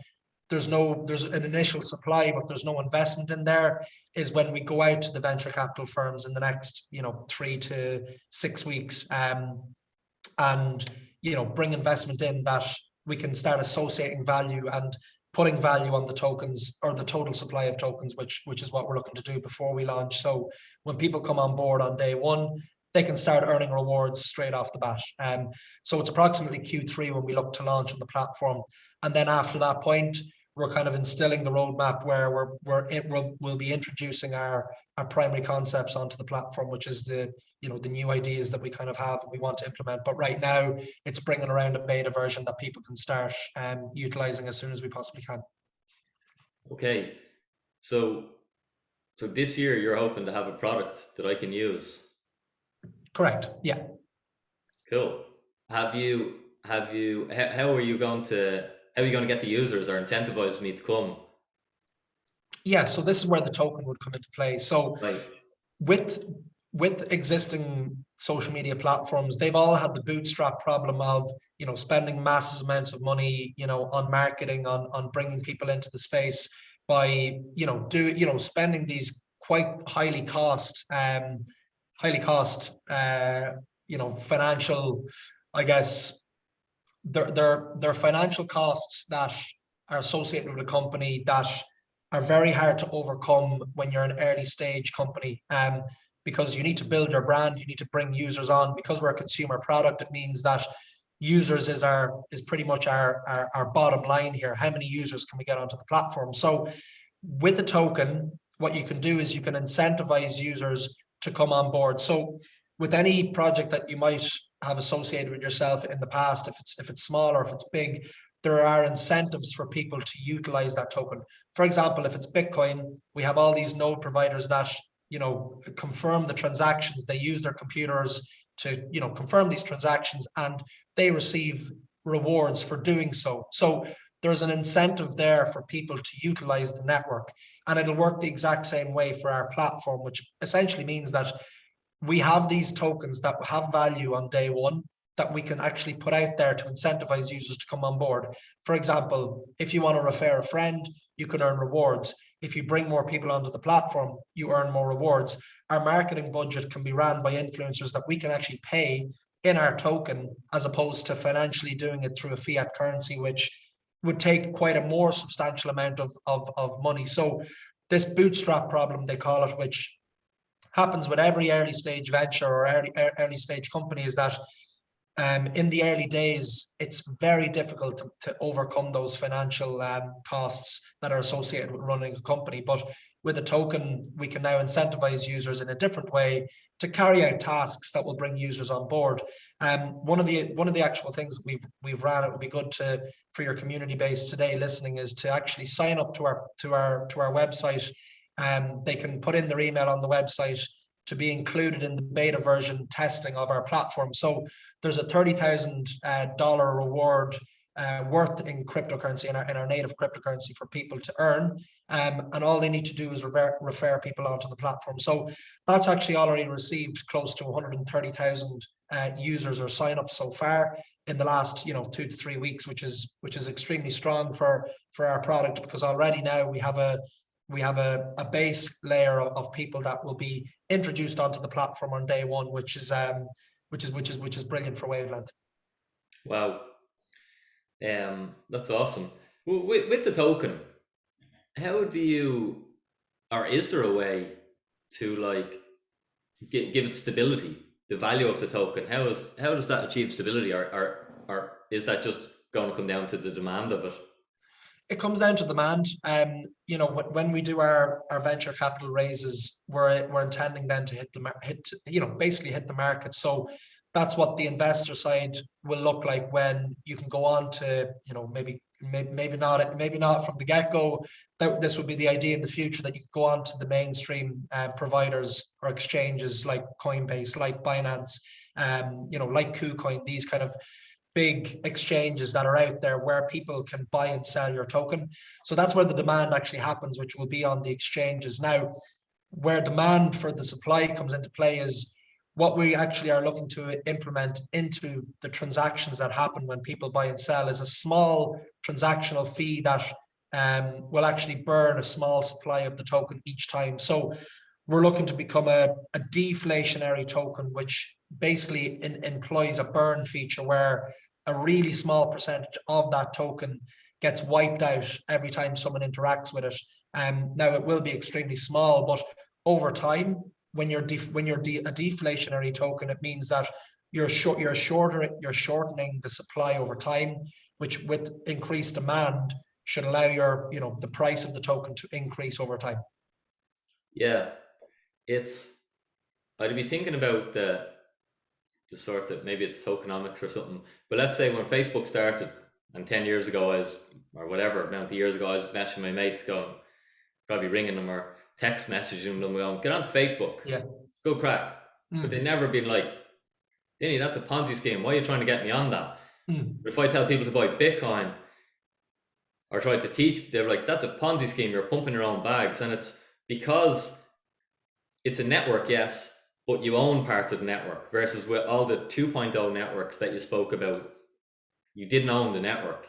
there's an initial supply but there's no investment in there is when we go out to the venture capital firms in the next 3 to 6 weeks and bring investment in, that we can start associating value and putting value on the tokens or the total supply of tokens, which is what we're looking to do before we launch. So when people come on board on day one, they can start earning rewards straight off the bat. So it's approximately Q3 when we look to launch on the platform. And then after that point, we're kind of instilling the roadmap where we'll be introducing our primary concepts onto the platform, which is the new ideas that we kind of have and we want to implement. But right now, it's bringing around a beta version that people can start utilizing as soon as we possibly can. Okay, so this year you're hoping to have a product that I can use. Correct. Yeah. Cool. How are you going to get the users or incentivize me to come? Yeah, so this is where the token would come into play. So Right. with existing social media platforms, they've all had the bootstrap problem of spending massive amounts of money on marketing, on bringing people into the space by spending these quite highly cost financial, I guess, their financial costs that are associated with a company that are very hard to overcome when you're an early stage company. Because you need to build your brand, you need to bring users on. Because we're a consumer product, it means that users is pretty much our bottom line here. How many users can we get onto the platform? So with the token, what you can do is you can incentivize users to come on board. So with any project that you might have associated with yourself in the past, if it's small or if it's big, there are incentives for people to utilize that token. For example, if it's Bitcoin, we have all these node providers that confirm the transactions. They use their computers to confirm these transactions, and they receive rewards for doing so. So there's an incentive there for people to utilize the network, and it'll work the exact same way for our platform, which essentially means that we have these tokens that have value on day one that we can actually put out there to incentivize users to come on board. For example, if you want to refer a friend, you can earn rewards. If you bring more people onto the platform, you earn more rewards. Our marketing budget can be ran by influencers that we can actually pay in our token, as opposed to financially doing it through a fiat currency, which would take quite a more substantial amount of money. So this bootstrap problem, they call it, which happens with every early stage venture or early stage company is that in the early days, it's very difficult to overcome those financial costs that are associated with running a company. But with a token, we can now incentivize users in a different way to carry out tasks that will bring users on board. One of the actual things that we've ran, it would be good for your community base today listening, is to actually sign up to our website. They can put in their email on the website to be included in the beta version testing of our platform. So there's a $30,000 reward worth in cryptocurrency, in our native cryptocurrency, for people to earn. And all they need to do is refer people onto the platform. So that's actually already received close to 130,000 users or signups so far in the last 2 to 3 weeks, which is extremely strong for our product, because already now we have a base layer of people that will be introduced onto the platform on day one, which is brilliant for Wavelength. Wow, that's awesome. With the token, how do you, or is there a way to like give it stability, the value of the token? How does that achieve stability, or is that just going to come down to the demand of it? It comes down to demand. When we do our venture capital raises, we're intending then to basically hit the market. So that's what the investor side will look like when you can go on to, maybe not from the get-go. This would be the idea in the future, that you could go on to the mainstream providers or exchanges like Coinbase, like Binance, like KuCoin, these kind of big exchanges that are out there where people can buy and sell your token. So that's where the demand actually happens, which will be on the exchanges. Now, where demand for the supply comes into play is what we actually are looking to implement into the transactions that happen when people buy and sell is a small transactional fee that will actually burn a small supply of the token each time. So we're looking to become a deflationary token, which basically employs a burn feature where a really small percentage of that token gets wiped out every time someone interacts with it. Now it will be extremely small, but over time, when you're a deflationary token, it means that you're shortening the supply over time, which with increased demand should allow the price of the token to increase over time. Yeah, I'd be thinking about the sort of, maybe it's tokenomics or something, but let's say when Facebook started, and 10 years ago or whatever amount of years ago, I was messaging my mates, going, probably ringing them or text messaging them, going, get onto Facebook, yeah, it's good crack. But they never been like, Dinny, that's a Ponzi scheme, why are you trying to get me on that? But if I tell people to buy Bitcoin or try to teach, they're like, that's a Ponzi scheme, you're pumping your own bags. And it's because it's a network, yes, but you own part of the network, versus with all the 2.0 networks that you spoke about, you didn't own the network.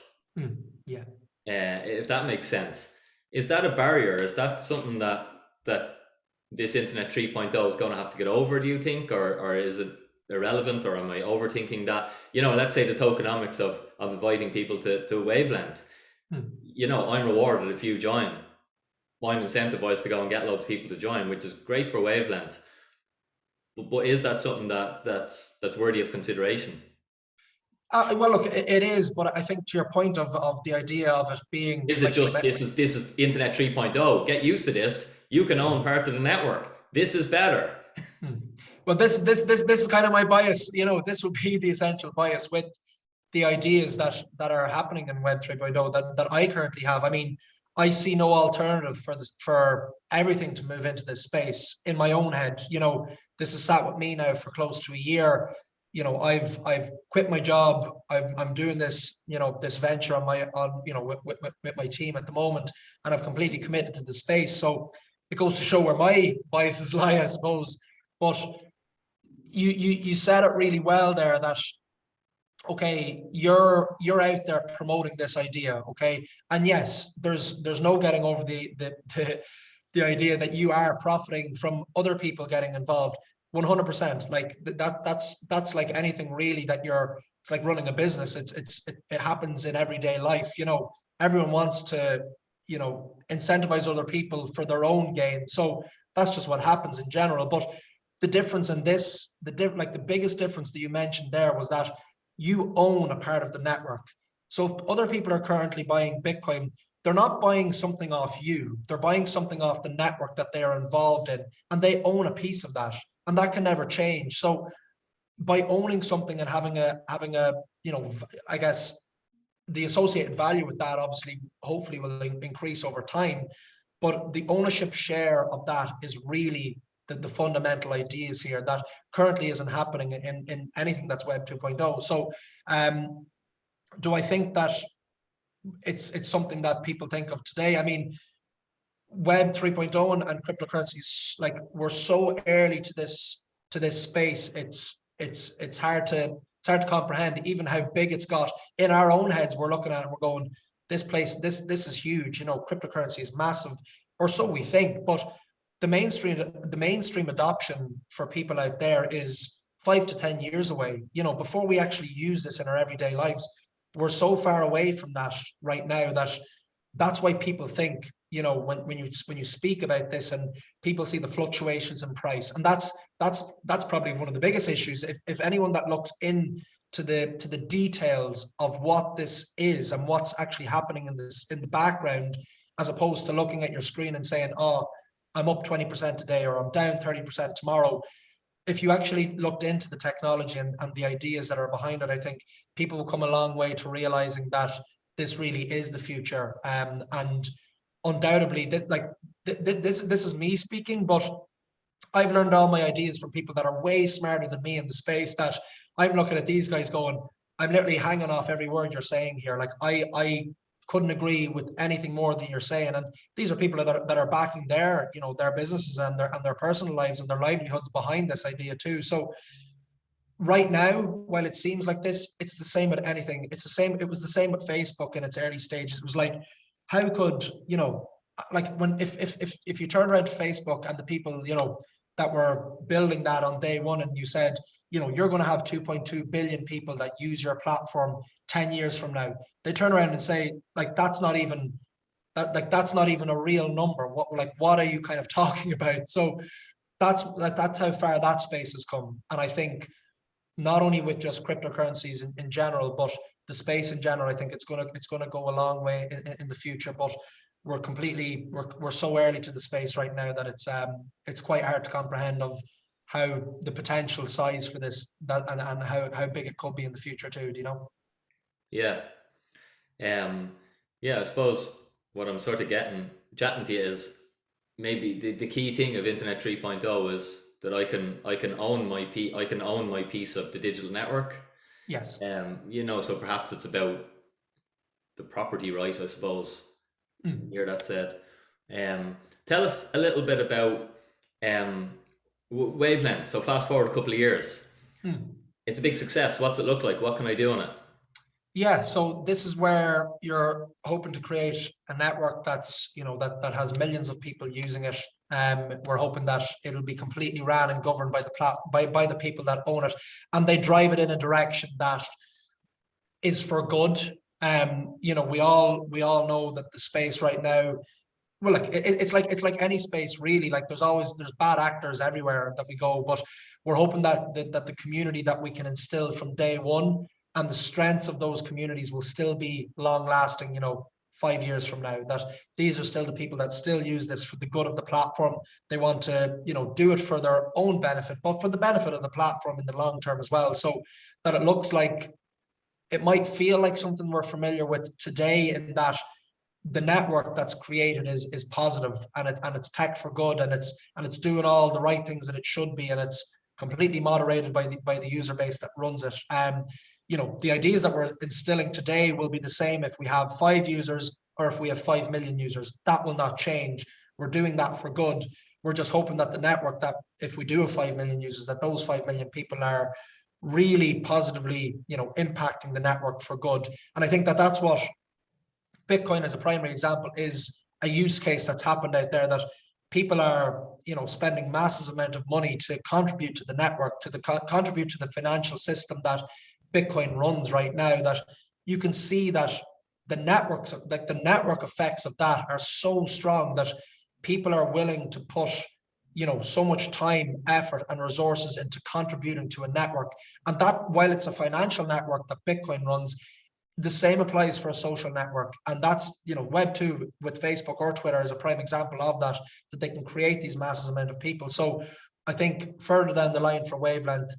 Yeah. If that makes sense. Is that a barrier? Is that something that this Internet 3.0 is going to have to get over, do you think? Or is it irrelevant, or am I overthinking that? Let's say the tokenomics of inviting people to Wavelength. I'm rewarded if you join. I'm incentivized to go and get loads of people to join, which is great for Wavelength. But is that something that's worthy of consideration? Well, look, it is, but I think to your point of the idea of it being, is it just this is Internet 3.0? Get used to this. You can own part of the network. This is better. Well, this is kind of my bias. This would be the essential bias with the ideas that are happening in Web 3.0 that I currently have. I mean, I see no alternative for everything to move into this space in my own head. This has sat with me now for close to a year. I've quit my job. I'm doing this, this venture with my team at the moment, and I've completely committed to the space. So it goes to show where my biases lie, I suppose. But you said it really well there, that okay, you're out there promoting this idea, okay, and yes, there's no getting over the idea that you are profiting from other people getting involved. 100%. Like that's like anything really that it's like running a business. It happens in everyday life. Everyone wants to incentivize other people for their own gain. So that's just what happens in general. But the difference in this, the biggest difference that you mentioned there was that you own a part of the network. So if other people are currently buying Bitcoin, they're not buying something off you. They're buying something off the network that they are involved in, and they own a piece of that, and that can never change. So by owning something and having a I guess the associated value with that obviously hopefully will increase over time, but the ownership share of that is really the fundamental ideas here that currently isn't happening in anything that's Web 2.0. So do I think that it's something that people think of today? I mean, Web 3.0 and cryptocurrencies, like, we're so early to this space. It's hard to comprehend even how big it's got. In our own heads, we're looking at it, we're going, this is huge. Cryptocurrency is massive, or so we think. But the mainstream adoption for people out there is 5 to 10 years away. Before we actually use this in our everyday lives, we're so far away from that right now that's why people think, when you speak about this and people see the fluctuations in price, and that's probably one of the biggest issues. If anyone that looks into the details of what this is and what's actually happening in the background, as opposed to looking at your screen and saying, oh, I'm up 20% today, or I'm down 30% tomorrow. If you actually looked into the technology and the ideas that are behind it, I think people will come a long way to realizing that this really is the future. And undoubtedly, this is me speaking, but I've learned all my ideas from people that are way smarter than me in the space, that I'm looking at these guys going, I'm literally hanging off every word you're saying here. Like, I couldn't agree with anything more than you're saying. And these are people that are backing their businesses and their personal lives and their livelihoods behind this idea too. So right now, while it seems like this, it's the same at anything. It's the same. It was the same with Facebook in its early stages. It was like, how could, like, when if you turn around to Facebook and the people, that were building that on day one, and you said, you're going to have 2.2 billion people that use your platform 10 years from now, they turn around and say, like, that's not even a real number. What are you kind of talking about? So that's how far that space has come. And I think not only with just cryptocurrencies in general, but the space in general, I think it's gonna go a long way in the future. But we're so early to the space right now that it's quite hard to comprehend of how the potential size for this and how big it could be in the future too. Yeah. I suppose what I'm sort of chatting to you is maybe the key thing of Internet 3.0 is that I can own my piece of the digital network. Yes. So perhaps it's about the property right, I suppose. Hear that said. Tell us a little bit about Wavelength. So fast forward a couple of years. It's a big success. What's it look like? What can I do on it? Yeah, so this is where you're hoping to create a network that's, that has millions of people using it. We're hoping that it'll be completely ran and governed by the people that own it, and they drive it in a direction that is for good. We all know that the space right now, well, like it's like any space really. Like there's bad actors everywhere that we go, but we're hoping that the community that we can instill from day one, and the strengths of those communities will still be long lasting, 5 years from now, that these are still the people that still use this for the good of the platform. They want to, do it for their own benefit, but for the benefit of the platform in the long term as well. So that it looks like, it might feel like something we're familiar with today, in that the network that's created is positive, and it's tech for good, and it's doing all the right things that it should be, and it's completely moderated by the user base that runs it. The ideas that we're instilling today will be the same if we have 5 users or if we have 5 million users. That will not change. We're doing that for good. We're just hoping that the network, that if we do have 5 million users, that those 5 million people are really positively, impacting the network for good. And I think that that's what Bitcoin, as a primary example, is a use case that's happened out there, that people are, spending massive amount of money to contribute to the network, contribute to the financial system that Bitcoin runs right now, that you can see that the network effects of that are so strong that people are willing to put so much time, effort, and resources into contributing to a network. And that, while it's a financial network that Bitcoin runs, the same applies for a social network. And that's, Web2 with Facebook or Twitter is a prime example of that they can create these massive amount of people. So I think further down the line for Wavelength,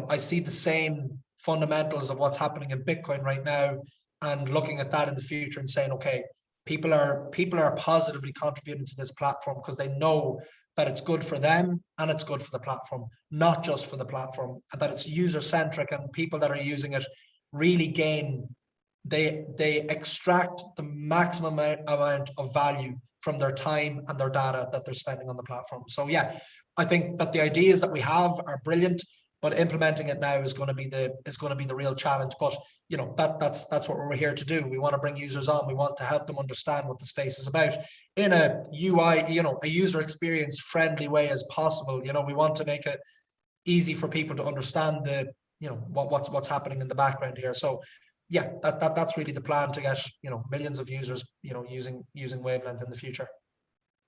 I see the same fundamentals of what's happening in Bitcoin right now, and looking at that in the future and saying, okay, people are positively contributing to this platform because they know that it's good for them and it's good for the platform, not just for the platform, and that it's user centric, and people that are using it really gain, they extract the maximum amount of value from their time and their data that they're spending on the platform. So yeah, I think that the ideas that we have are brilliant, but implementing it now is going to be the real challenge. But that's what we're here to do. We want to bring users on. We want to help them understand what the space is about in a UI, a user experience friendly way as possible. We want to make it easy for people to understand what's happening in the background here. So yeah, that's really the plan, to get millions of users using Wavelength in the future.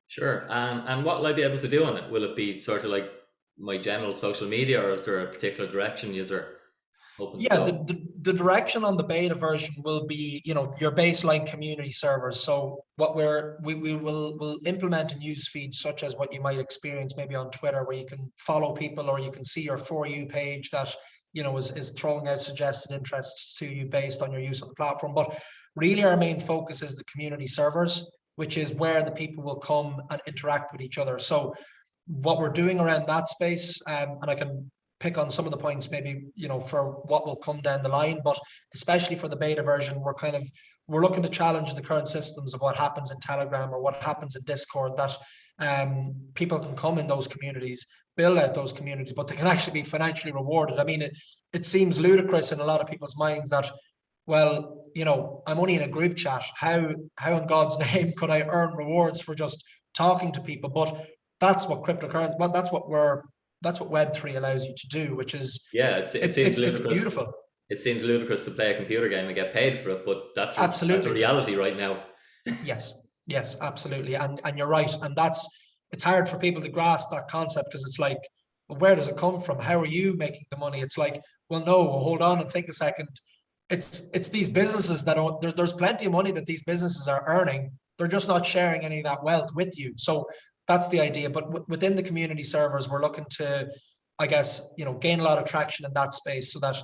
Sure. And what will I be able to do on it? Will it be sort of like my general social media, or is there a particular direction user hoping to Yeah, go? the direction on the beta version will be, your baseline community servers. So what we'll implement a news feed such as what you might experience maybe on Twitter, where you can follow people, or you can see your For You page that is throwing out suggested interests to you based on your use of the platform. But really our main focus is the community servers, which is where the people will come and interact with each other. So what we're doing around that space, and I can pick on some of the points maybe for what will come down the line, but especially for the beta version, we're looking to challenge the current systems of what happens in Telegram or what happens in Discord, that people can come in those communities, build out those communities, but they can actually be financially rewarded. I mean, it seems ludicrous in a lot of people's minds that, well, I'm only in a group chat. How in God's name could I earn rewards for just talking to people? But that's what cryptocurrency, well, that's what Web3 allows you to do, which is, Yeah, it seems it's ludicrous. beautiful. It seems ludicrous to play a computer game and get paid for it, but that's a Absolutely. reality right now. Yes, absolutely. And you're right. And it's hard for people to grasp that concept, because it's like, well, where does it come from? How are you making the money? It's like, well, no, hold on and think a second. It's these businesses that there's plenty of money that these businesses are earning. They're just not sharing any of that wealth with you. So that's the idea. But within the community servers, we're looking to, I guess, gain a lot of traction in that space, so that,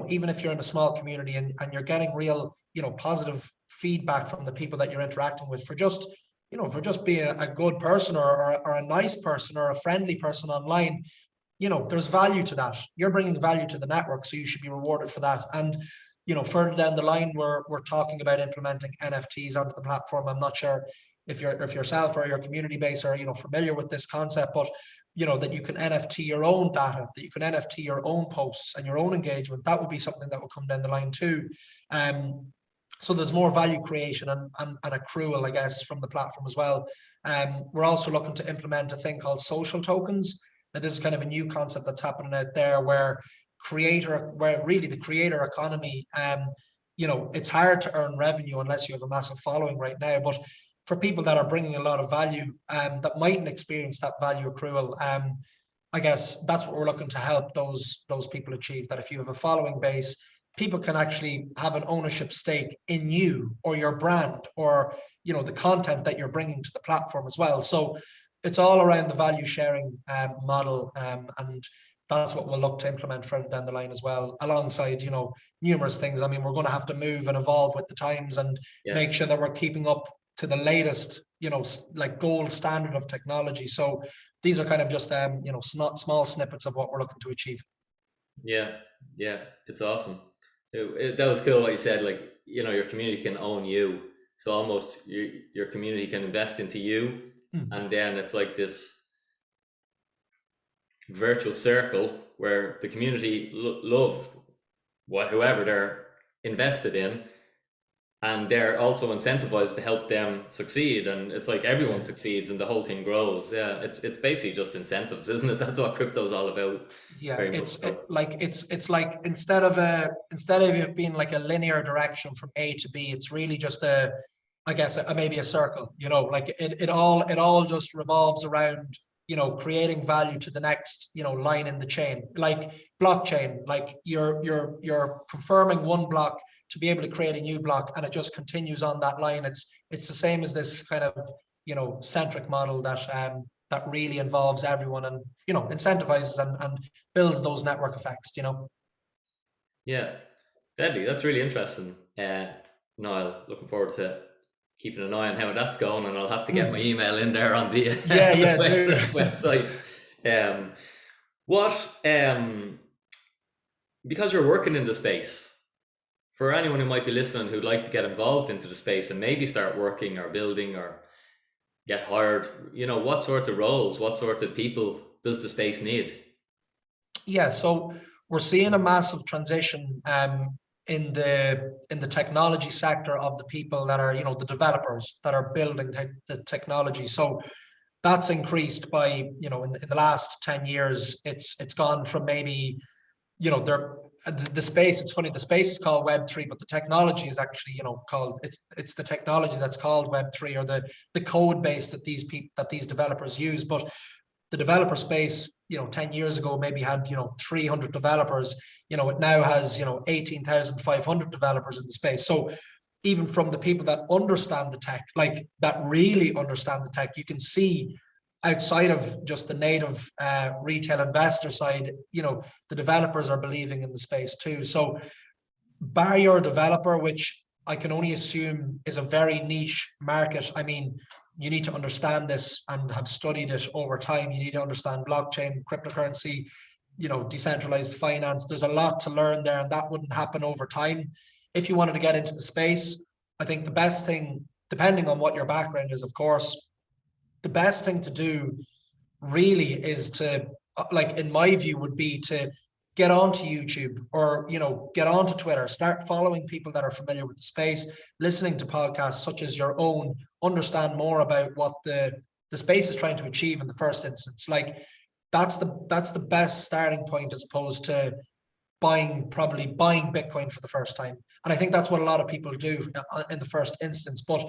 even if you're in a small community and you're getting real, positive feedback from the people that you're interacting with, for just being a good person, or a nice person, or a friendly person online, there's value to that. You're bringing value to the network, so you should be rewarded for that. And further down the line, we're talking about implementing NFTs onto the platform. I'm not sure if yourself or your community base are familiar with this concept, but that you can NFT your own data, that you can NFT your own posts and your own engagement. That would be something that will come down the line too. So there's more value creation and accrual, I guess, from the platform as well. We're also looking to implement a thing called social tokens. Now, this is kind of a new concept that's happening out there, where really the creator economy, it's hard to earn revenue unless you have a massive following right now. But for people that are bringing a lot of value, that mightn't experience that value accrual, I guess that's what we're looking to help those people achieve. That if you have a following base, people can actually have an ownership stake in you or your brand, or the content that you're bringing to the platform as well. So it's all around the value sharing model, and that's what we'll look to implement further down the line as well, alongside numerous things. I mean, we're going to have to move and evolve with the times, and make sure that we're keeping up to the latest like gold standard of technology. So these are kind of just small snippets of what we're looking to achieve. Yeah, it's awesome. That was cool what you said, like, your community can own you, so almost your community can invest into you. And then it's like this virtual circle where the community love whoever they're invested in, and they're also incentivized to help them succeed, and it's like everyone succeeds and the whole thing grows. It's basically just incentives, isn't it? That's what crypto is all about. It's like instead of it being like a linear direction from A to B, it's really just maybe a circle. Like it all just revolves around creating value to the next, line in the chain, like blockchain, like you're confirming one block to be able to create a new block, and it just continues on that line. It's the same as this kind of, centric model that really involves everyone and, incentivizes and builds those network effects, Yeah, deadly. That's really interesting. Niall, looking forward to keeping an eye on how that's going, and I'll have to get my email in there on the, Yeah, the do. website. What because you're working in the space, for anyone who might be listening who'd like to get involved into the space and maybe start working or building or get hired, what sort of roles, what sort of people does the space need? Yeah, so we're seeing a massive transition in the technology sector of the people that are, the developers that are building the technology. So that's increased by, in the last 10 years, it's gone from maybe, the space, it's funny, the space is called Web3, but the technology is actually, called, it's the technology that's called Web3, or the code base that these developers use. But the developer space, 10 years ago maybe had, 300 developers. It now has, 18,500 developers in the space. So even from the people that understand the tech, like that really understand the tech, you can see outside of just the native retail investor side, the developers are believing in the space too. So bar your developer, which I can only assume is a very niche market. I mean, you need to understand this and have studied it over time. You need to understand blockchain, cryptocurrency, decentralized finance. There's a lot to learn there, and that wouldn't happen over time. If you wanted to get into the space, I think the best thing, depending on what your background is, of course, the best thing to do really is to, like, in my view, would be to get onto YouTube or, get onto Twitter, start following people that are familiar with the space, listening to podcasts such as your own, understand more about what the space is trying to achieve in the first instance. Like, that's the best starting point, as opposed to probably buying Bitcoin for the first time. And I think that's what a lot of people do in the first instance. But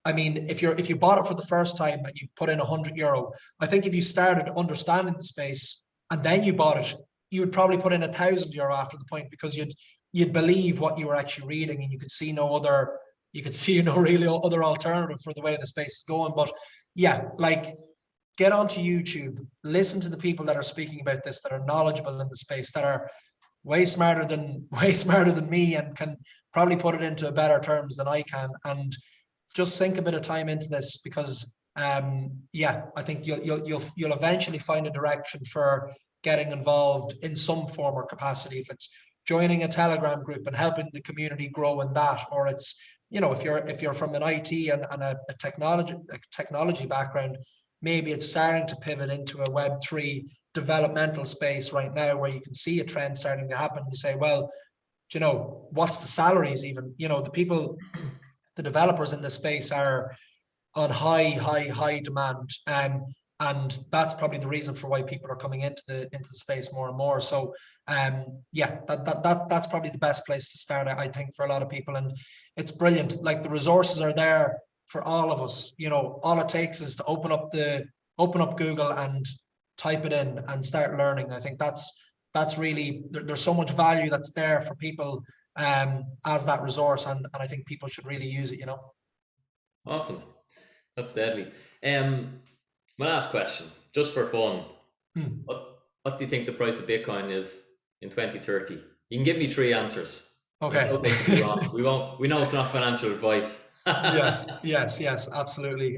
I mean, if you bought it for the first time and you put in €100, I think if you started understanding the space and then you bought it, you would probably put in €1,000 after the point, because you'd believe what you were actually reading, and you could see no really other alternative for the way the space is going. But yeah, like, get onto YouTube, listen to the people that are speaking about this, that are knowledgeable in the space, that are way smarter than me, and can probably put it into better terms than I can, and just sink a bit of time into this, because I think you'll eventually find a direction for getting involved in some form or capacity. If it's joining a Telegram group and helping the community grow in that, or it's, if you're from an IT and a technology background, maybe it's starting to pivot into a Web3 developmental space right now, where you can see a trend starting to happen. You say, well, what's the salaries even? The developers in the space are on high demand, and that's probably the reason for why people are coming into the space more and more. So that's probably the best place to start, I think, for a lot of people. And it's brilliant. Like, the resources are there for all of us. All it takes is to open up Google and type it in and start learning. I think that's really, there's so much value that's there for people as that resource, and I think people should really use it. Awesome, that's deadly. My last question, just for fun, what do you think the price of Bitcoin is in 2030? You can give me 3 answers. Okay. It's okay to be wrong. We know it's not financial advice. yes, absolutely.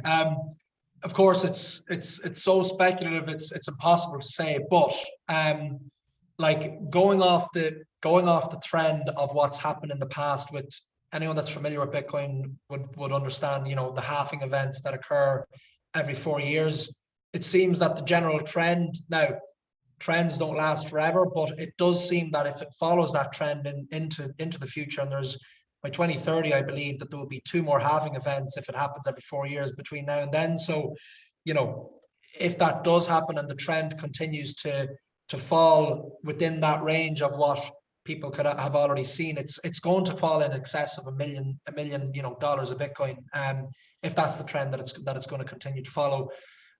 Of course, it's so speculative. It's impossible to say. But like, going off the trend of what's happened in the past, with anyone that's familiar with Bitcoin would understand, the halving events that occur every 4 years. It seems that the general trend, now trends don't last forever, but it does seem that if it follows that trend into the future, and there's, by 2030, I believe that there will be 2 more halving events if it happens every 4 years between now and then. So, if that does happen and the trend continues to fall within that range of what people could have already seen, it's going to fall in excess of $1 million dollars of Bitcoin. If that's the trend that it's going to continue to follow.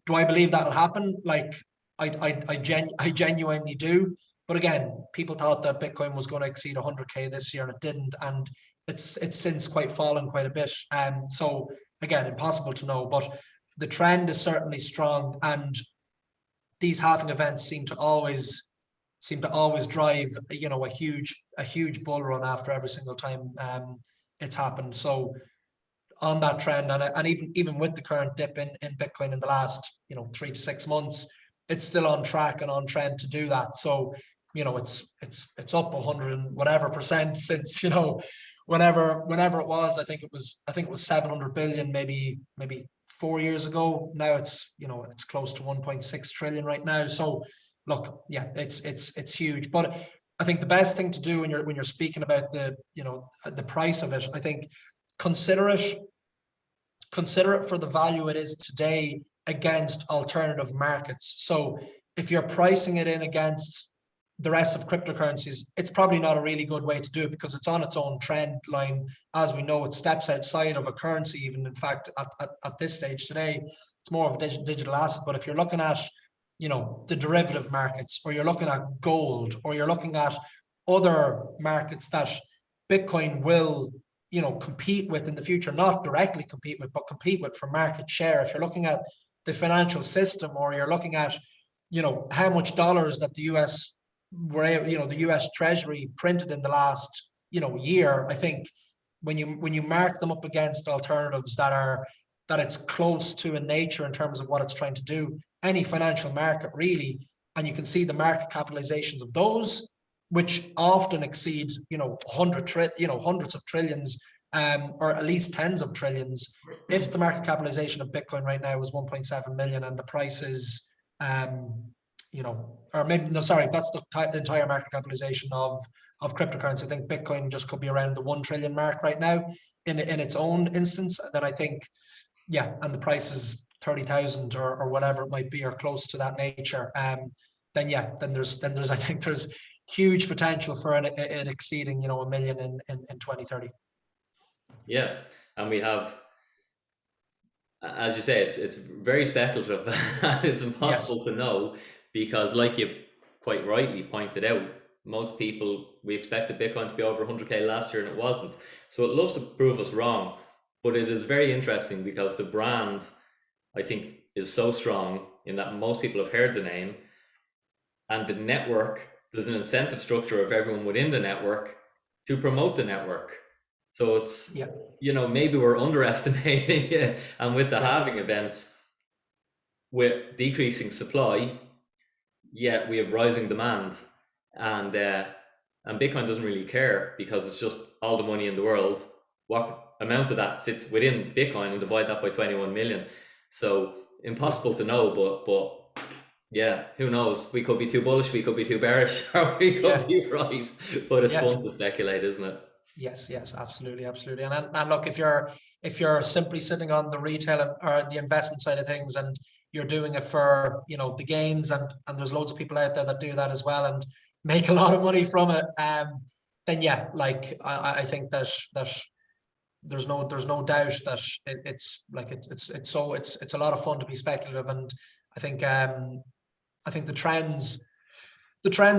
Do I believe that'll happen? Like, I genuinely do. But again, people thought that Bitcoin was going to exceed 100K this year, and it didn't. And it's since quite fallen quite a bit. So again, impossible to know. But the trend is certainly strong, and these halving events seem to always drive, you know, a huge bull run after every single time it's happened. So on that trend, and even with the current dip in Bitcoin in the last, you know, 3 to 6 months, it's still on track and on trend to do that. So, you know, it's up 100 and whatever percent since, you know, whenever it was. I think it was 700 billion maybe 4 years ago. Now it's, you know, it's close to 1.6 trillion right now. So look, yeah, it's huge. But I think the best thing to do when you're speaking about the, you know, the price of it, I think consider it for the value it is today against alternative markets. So if you're pricing it in against the rest of cryptocurrencies, it's probably not a really good way to do it, because it's on its own trend line. As we know, it steps outside of a currency, even. In fact, at this stage today, it's more of a digital asset. But if you're looking at, you know, the derivative markets, or you're looking at gold, or you're looking at other markets that Bitcoin will, you know, compete with in the future, not directly compete with, but compete with for market share. If you're looking at the financial system, or you're looking at, you know, how much dollars that the US the US Treasury printed in the last, you know, year, I think when you mark them up against alternatives that it's close to in nature in terms of what it's trying to do, any financial market really, and you can see the market capitalizations of those, which often exceed, you know, hundreds of trillions, or at least tens of trillions. If the market capitalization of Bitcoin right now is 1.7 million, and the price is, you know, or maybe, no, sorry, that's the entire market capitalization of cryptocurrency. I think Bitcoin just could be around the 1 trillion mark right now in its own instance. Then I think, yeah, and the price is 30,000 or whatever it might be, or close to that nature. Then there's I think there's huge potential for it exceeding, you know, 1 million in 2030. Yeah, and we have, as you say, it's very speculative. It's impossible to know, because, like you quite rightly pointed out, most people, we expected Bitcoin to be over 100K last year, and it wasn't. So it loves to prove us wrong, but it is very interesting because the brand, I think, is so strong in that most people have heard the name, and the network, there's an incentive structure of everyone within the network to promote the network. So it's, you know, maybe we're underestimating it. And with the halving events, with decreasing supply, yet we have rising demand, and Bitcoin doesn't really care, because it's just all the money in the world. What amount of that sits within Bitcoin, and divide that by 21 million. So impossible to know, but yeah, who knows? We could be too bullish, we could be too bearish, or we could be right. But it's fun to speculate, isn't it? Yes, absolutely. And look, if you're simply sitting on the retail or the investment side of things, and you're doing it for, you know, the gains, and there's loads of people out there that do that as well and make a lot of money from it, then yeah, like I think that there's no doubt that it's a lot of fun to be speculative. And I think the trends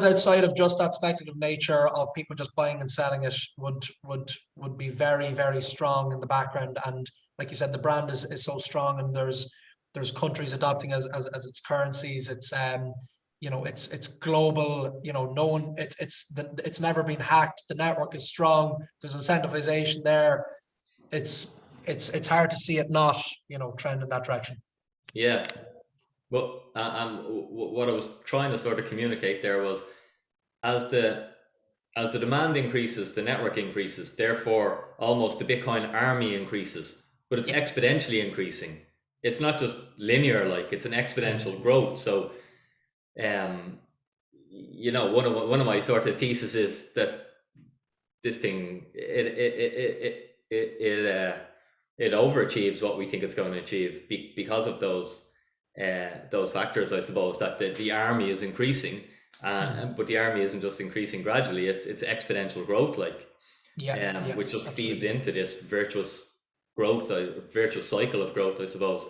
outside of just that speculative nature of people just buying and selling it would be very, very strong in the background. And like you said, the brand is so strong, and there's countries adopting as its currencies. It's you know, it's global. You know, no one, it's never been hacked. The network is strong. There's incentivization there. It's hard to see it not, you know, trend in that direction. Yeah. Well, what I was trying to sort of communicate there was, as the demand increases, the network increases. Therefore, almost the Bitcoin army increases, but it's exponentially increasing. It's not just linear, like, it's an exponential growth. So, you know, one of my sort of thesis is that this thing, it overachieves what we think it's going to achieve, because of those factors, I suppose, that the army is increasing, but the army isn't just increasing gradually, it's exponential growth, like, which just feeds into this virtuous growth, virtuous cycle of growth, I suppose.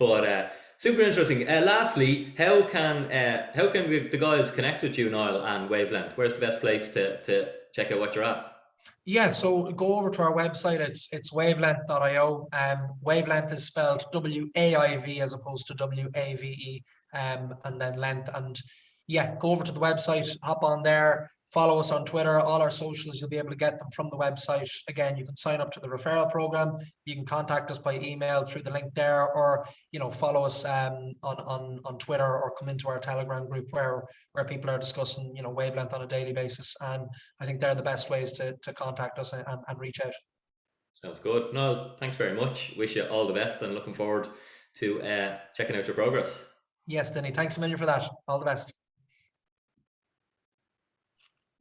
But Super interesting. Lastly, how can the guys connect with you, Niall, and Wavelength? Where's the best place to check out what you're at? Yeah, so go over to our website. It's wavelength.io. Wavelength is spelled WAIV as opposed to WAVE, and then length. And yeah, go over to the website, hop on there, follow us on Twitter, all our socials. You'll be able to get them from the website. Again, you can sign up to the referral program. You can contact us by email through the link there, or follow us on Twitter, or come into our Telegram group where people are discussing Wavelength on a daily basis. And I think they're the best ways to contact us and reach out. Sounds good. Niall, thanks very much. Wish you all the best and looking forward to checking out your progress. Yes, Denny, thanks a million for that. All the best.